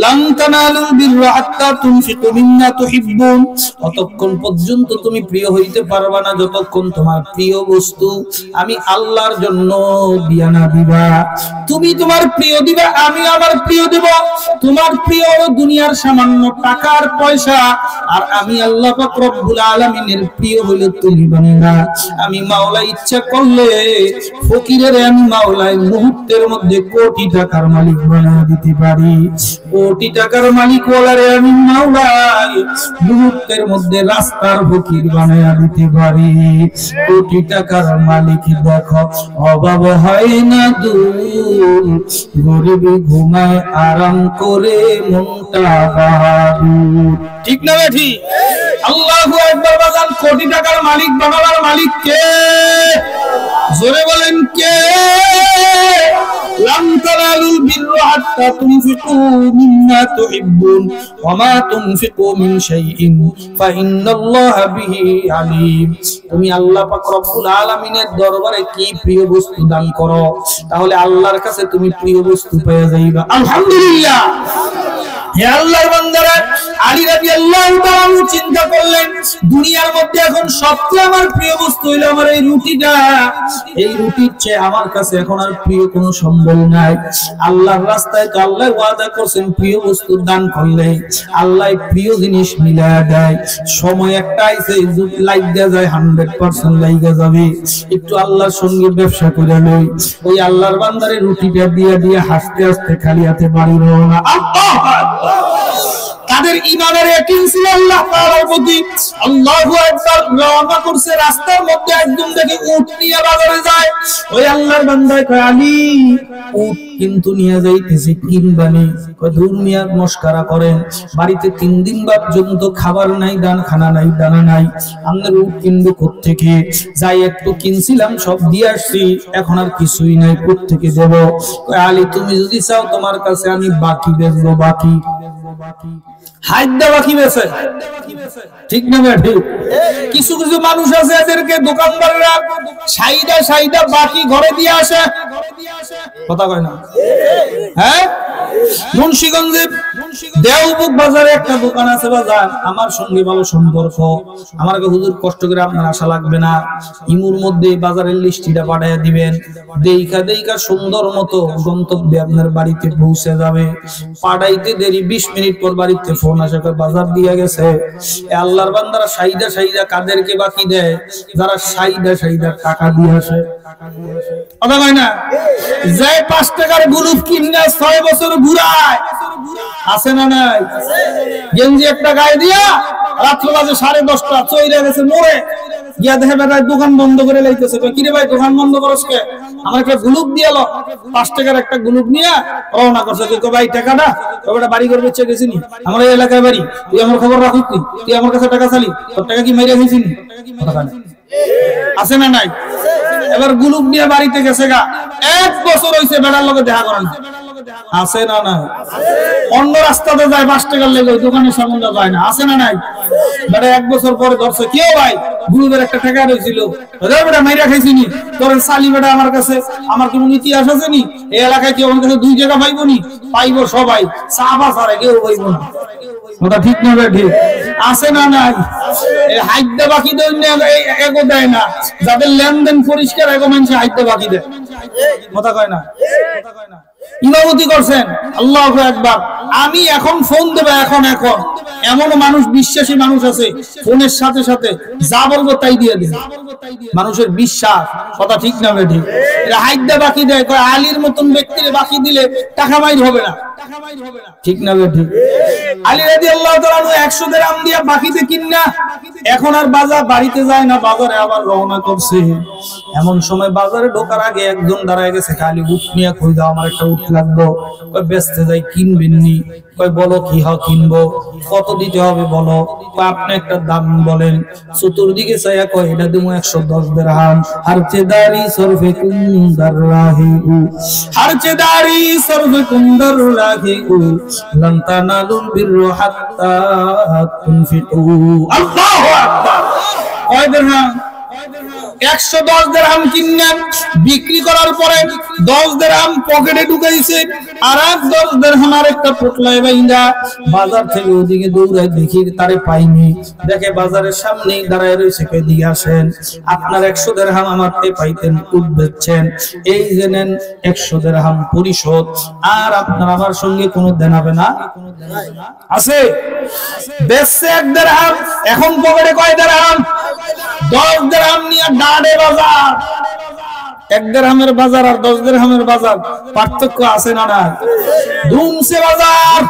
লান তানালুল বিররা হাত্তা তুনফিকু মিম্মা তুহিব্বুন, ততক্ষণ পর্যন্ত তুমি প্রিয় হইতে পারবা না যতক্ষণ তোমার প্রিয় বস্তু আমি আল্লাহর জন্য দিয়া না দিবা। তুমি তোমার প্রিয় দিবা, আমি আমার প্রিয় দেব। তোমার প্রিয় হলো দুনিয়ার সামান্য টাকার পয়সা, আর আমি আল্লাহ পাক রব্বুল আলামিনের প্রিয় হলো তুমি বান্দা। আমি মাওলা ইচ্ছা করলে ফকিরের আমি মাওলায় মুহূর্তের মধ্যে কোটি টাকার মালিক বানিয়ে দিতে পারি। কোটি টাকার মালিক ওলারে আমি মাওলায় মুহূর্তের মধ্যে রাস্তার ফকির বানিয়ে দিতে পারি। কোটি টাকার মালিক দেখো অভাব হয় না দূর, গরিব ঘুমায় আরাম করে মনটা বাহাদুর। ঠিক না বেঠি? আল্লাহু আকবার। বাজান, কোটি টাকার মালিক বানাবার মালিক কে? জোরে বলেন কে? লান তানালুল বিররা হাত্তা তুনফিকু মিম্মা তুহিব্বুন ওয়া মা তুনফিকু মিন শাইইন ফা ইন্নাল্লাহা বিহি আলীম। তুমি আল্লাহ পাক রব্বুল আলামিনের দরবারে কি প্রিয় বস্তু দান করো, তাহলে আল্লাহর কাছে তুমি প্রিয় বস্তু পেয়ে যাইবা। আলহামদুলিল্লাহ। হে আল্লাহর বান্দারা, আলী রাদিয়াল্লাহু তাআলা চিন্তা করলেন দুনিয়ার মধ্যে এখন সবচেয়ে আমার প্রিয় বস্তু হলো আমার এই রুটিটা। এই রুটির চেয়ে আমার কাছে এখন আর প্রিয় কোনো সম্বল নাই। আল্লাহর রাস্তায় তো আল্লাহ ওয়াদা করেছেন প্রিয় বস্তু দান করলে আল্লাহ প্রিয় জিনিস মিলায়া দেয়। সময় একটা আইছে লাইক দেয়া যায় 100% লাইগা যাবে। একটু আল্লাহর সঙ্গে ব্যবসা করে লই। ওই আল্লাহর বান্দারে রুটিটা দিয়া দিয়া হাসতে হাসতে খালি হাতে বাড়ি রওনা। আল্লাহু আকবার। তাদের ঈমানের ইয়াকিন ছিল আল্লাহ তাআলার প্রতি। আল্লাহু আকবার। রওনা করছে রাস্তার মধ্যে একদম দেখে উট নিয়ে বাজারে যায়। ওই আল্লাহর বান্দা কয় আলী উট কিন্তু নিয়ে যাইতেছে কিনবানি। কয় দূর মিয়া মস্করা করেন, বাড়িতে 3 দিন পর্যন্ত খাবার নাই, খানা নাই, দানা নাই, আমরা উট কিনবো কোত্থেকে? যাই একটু কিনছিলাম সব দিয়ে আসছি, এখন আর কিছুই নাই, কোত্থেকে দেব? কয় আলী তুমি যদি চাও তোমার কাছে আমি বাকি বেচবো। বাকি হাইদা বাকি বেচে, ঠিক না ঠিক? কিছু কিছু মানুষ আছে এদেরকে দোকানদাররা সাইদা বাকি ঘরে দিয়ে আসে, কথা কয় না? হ্যাঁ, মুন্সিগঞ্জে দেওবুক বাজারে একটা দোকান আছে, বাজার আমার সঙ্গে ভালো সম্পর্ক। আমাকে হুজুর কষ্ট করে আপনার আশা লাগবে না, ইমুর মধ্যে বাজারের লিস্টিটা পাঠিয়ে দিবেন, দেইখা সুন্দর মতো গন্তব্যে আপনার বাড়িতে পৌঁছে যাবে। পাঠাইতে দেরি 20 মিনিট পর বাড়িতে ফোন আসে, বাজার দিয়ে গেছে। আল্লাহর বান্দারা সাইদা কাদেরকে বাকি দেয়? যারা সাইদা টাকা দিয়ে আসে, কথা কয় না? যে 5 টাকার গুলুপ কিনে 6 বছর ঘুরায়, আছে না নাই? গেঞ্জি একটা গায়ে দিয়া রাত্র বাজে 10:30 চইরা গেছে মোড়ে গিয়া দেখে বেটা দোকান বন্ধ করে লাইতেছে। কই কিরে ভাই দোকান বন্ধ করছ কে? আমার একটা গুলুপ দিয়ালো, 5 টাকার একটা গুলুপ নিয়া রওনা করছে। কই ভাই টাকাটা? কই বেটা বাড়ি করে বেচে গেছিনি, আমার এই এলাকায় বাড়ি, তুই আমার খবর রাখিস নি, তুই আমার কাছে টাকা চালি, তোর টাকা কি মাইরা খাইছিনি? আছে না নাই? এবার গুলুপ নিয়ে বাড়িতে গেছে গা, 1 বছর হইছে বেটার লগে দেখা করেন, আছে না নাই? অন্য রাস্তাতে যায় 5 টাকার লেগে দোকানের সামনে যায় না, আছে না নাই? বেটা 1 বছর পরে ধরছে, কি ভাই গুলুপের একটা টাকা রইছিল, বেটা মাইরা খাইছিনি, তোর সালি বেটা আমার কাছে, আমার কি ইতিহাস আছে নি? এই এলাকায় কেউ আমার কাছে 2 টাকা পাইবো নি? পাইবো সবাই, চাপা ছাড়া কেউ পাইবো না, কথা ঠিক না ঠিক? আছে না নাই? এই হাইদা বাকি এগো দেয় না, যাদের লেনদেন পরিষ্কার এগো মানুষ হাইদা বাকি দেয়, কথা কয় না? ইমামতি করছেন, আল্লাহু আকবার। আমি এখন ফোন দেব, এখন এমন মানুষ, বিশ্বাসী মানুষ আছে, ফোনের সাথে সাথে যা বলবো তাই দিয়ে দিবে, মানুষের বিশ্বাস, কথা ঠিক না ঠিক? এরা হাইদা বাকি দেয়, কয় আলীর মতন ব্যক্তির বাকি দিলে টাকা মাইর হবে না, ঠিক না ঠিক? আলী রাদিয়াল্লাহু তাআলা 100 দিরহাম দিয়া বাকিতে কিনা এখন আর বাড়িতে যায় না, বাজারে আবার রওনা করছে। এমন সময় বাজারে ঢোকার আগে একজন দাঁড়ায় গেছে, খালি উট নিয়ে কই দাও, আমার একটা উট লাগবে। কই বেচতে যাই, কিনবেননি? কই বলো কি কিনবো, কত দিতে হবে বলো। কই আপনি একটা দাম বলেন। চতুর্দিকে চাইয়া কয় এটা দেবো 110 দিরহাম। হারচেদারি সরফে কুন্দর রাহিউ, হারচেদারি সরফে কুন্দর রাহিউ, লান তানালুল বিররা হাত্তা তুনফিকু। আল্লাহু আকবার। কয় দিরহাম? 110 দিরহাম কিনলেন, বিক্রি করার পরে 10 দিরহাম পকেটে ঢুকাইছে, আর 10 দিরহাম আরেকটা পোটলায় বাইন্দা বাজার থেকে ওদিকে দৌড়ায়, দেখি তারে পাইনি, দেখে বাজারের সামনেই দাঁড়ায় রয়েছে, কে দিয়ে আসেন, আপনার 100 দিরহাম আমারতে পাইতেন, উট বেচছেন, এই যে নেন 100 দিরহাম পরিশোধ, আর আপনার আমার সঙ্গে কোনো দেনাবে না আছে? বেচছে 1 দিরহাম, এখন পকেটে কয় দিরহাম? 10 দিরহাম নিয়ে ডাড়ে বাজার। 1 দিরহামের বাজার আর 10 দিরহামের বাজার পার্থক্য আছে না না? ধুমছে বাজার,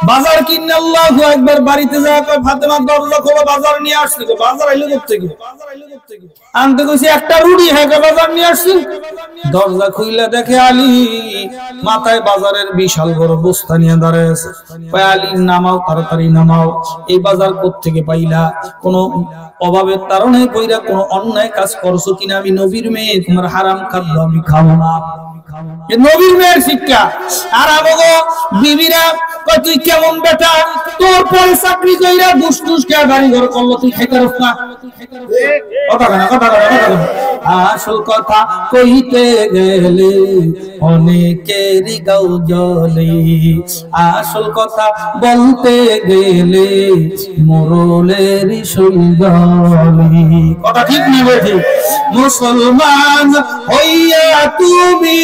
বাজার কিনে আল্লাহু আকবার। বাড়িতে যায় কয় ফাতেমা দরজা খোলো, বাজার নিয়ে আসছি। বাজার আইলো কোত্থেকে? আনতে কইছি একটা রুটি, হ্যাঁ বাজার নিয়ে আসছি। দরজা খুইলা দেখে আলী মাথায় বাজারের বিশাল বড় বস্তা নিয়ে দাঁড়ায় আছে। কয় আলী নামাও, তাড়াতাড়ি নামাও, এই বাজার কোত্থেকে পাইলা? কোনো অভাবের কারণে কইরা কোনো অন্যায় কাজ করছো কিনা? আমি নবীর মেয়ে, তোমার হারাম খাদ্য আমি খাবো না। নবীর মেয়ের শিক্ষা। আর আমাগো বিবিরা কই তুই কেমন বেটা, তোর পরে চাকরি কইরা দুষ্টুস কে বাড়ি ঘর করলো, তুই খাইতে পারছ না? কথা আসল কথা কইতে গেলে অনেকেরই গাও জ্বলে, আসল কথা বলতে গেলে মোরলেরই শরীর জ্বলে। কথা ঠিক না বেঠি? মুসলমান হইয়া তুমি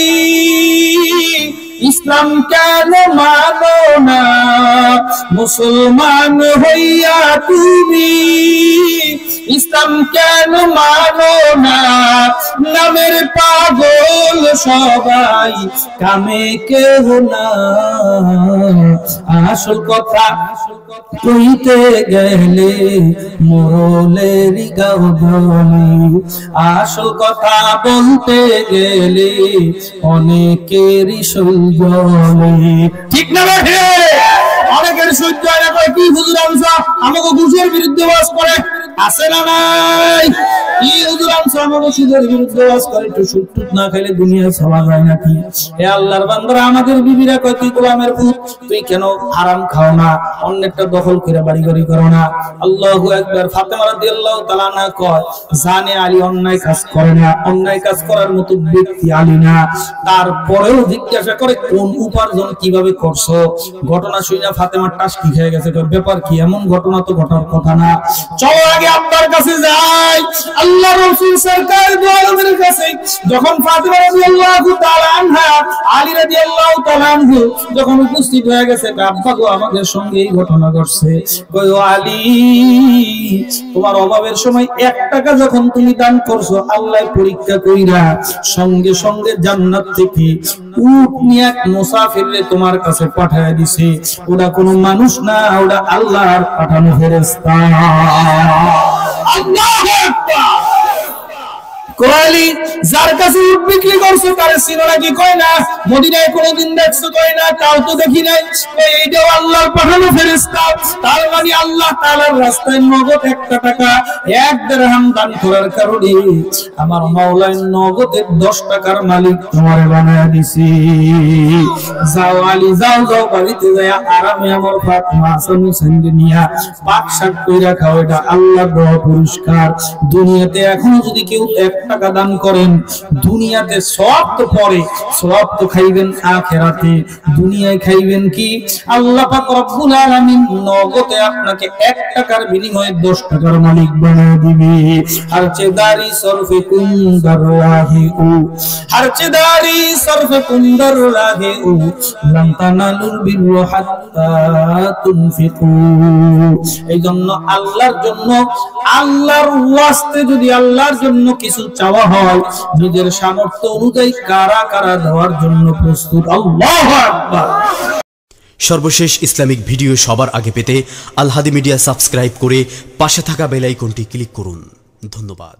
ইসলাম কেন মানো না? মুসলমান হইয়া তুমি ইসলাম কেন মানো না? নামের পাগল সবাই, কামে কেহ না। আসল কথা কইতে গেলে মোরলেরই গাও জ্বলে, আসল কথা বলতে গেলে অনেকেরই শরীর জ্বলে। ঠিক না বেঠে? অনেকের সহ্য হয় না, কয় কি হুজুর আমসা আমাকে ঘুষের বিরুদ্ধে ওয়াজ করে, আছে না নাই? কি হুজুর আমসা আমাকে সুদের বিরুদ্ধে ওয়াজ করে, একটু সুদ টুদ না খাইলে দুনিয়া চলা যায় নাকি? হে আল্লাহর বান্দারা, আমাদের বিবিরা কয় তুই গোলামের পুত, তুই কেন হারাম খাও না, অন্যেরটা দখল করে বাড়ি গাড়ি করো না? আল্লাহু আকবার। ফাতেমা রাদিয়াল্লাহু তাআলা আনহা কয়, জানে আলী অন্যায় কাজ করে না, অন্যায় কাজ করার মতো ব্যক্তি আলী না, তারপরেও জিজ্ঞাসা করে কোন উপার্জন কিভাবে করছো? ঘটনা শুনে ফাতেমার টাসকি খেয়ে গেছে, ব্যাপার কি? এমন ঘটনা তো ঘটার কথা না। চলো আগে আব্বার কাছে যাই, আল্লাহ রাসূল সরকার দু আলমের কাছে। যখন ফাতেমা রাদিয়াল্লাহু তাআলা আনহা আলী রাদিয়াল্লাহু তাআলা আনহু যখন উপস্থিত হয়ে গেছে, আব্বা গো আমাদের সঙ্গে এই ঘটনা ঘটছে। কই ও আলী, তোমার অভাবের সময় 1 টাকা যখন তুমি দান করছো, আল্লাহ পরীক্ষা কইরা সঙ্গে সঙ্গে জান্নাত থেকে উট নিয়ে এক মুসাফিরে তোমার কাছে পাঠায় দিছে। ওটা কোনো মানুষ না, ওটা আল্লাহর পাঠানো ফেরেশতা। আল্লাহু আকবার। কোয়ালি যার কাছে উট বিক্রি করছো তারে চিনো নাকি? কয় না। মদিনায় কোনদিন দেখছো? কয় না। তাও তো দেখি নাই। এইটাও আল্লাহর পাঠানো ফেরেশতা। তার মানে আল্লাহ তাআলার রাস্তায় নগদ 1 টাকা 1 দিরহাম দান করার কারণে আমার মাওলায় নগদের 10 টাকার মালিক তোমারে বানায় দিছি। যাও আলী, যাও যাও বাড়িতে যায়া আরামে আমার ফাতেমা হাসান হোসেন নিয়া পাক শাক কইরা খাও, এটা আল্লাহর দেওয়া পুরস্কার। দুনিয়াতে এখনো যদি কেউ 1 টাকা দান করেন, দুনিয়াতে সওয়াব তো পরে, সওয়াব তো খাইবেন আখিরাতে। দুনিয়ায় খাইবেন কি? আল্লাহ পাক রব্বুল আলামিন নগদে আপনাকে 1 টাকার বিনিময়ে 10 টাকার মালিক বানায় দিবে। হারচেদারি সরফে কুন্দর রাহে ও, হারচেদারি সরফে কুন্দর রাহে ও, লান তানালুল বিররা হাত্তা তুনফিকু। এইজন্য আল্লাহর জন্য, আল্লাহর ওয়াস্তে যদি আল্লাহর জন্য কিছু চাওয়া হয়, নিজের সামর্থ্য অনুযায়ী কারা কারা দেওয়ার জন্য প্রস্তুত। আল্লাহু আকবার। সর্বশেষ ইসলামিক ভিডিও সবার আগে পেতে আল হাদি মিডিয়া সাবস্ক্রাইব করে পাশে থাকা বেল আইকনটি ক্লিক করুন। ধন্যবাদ।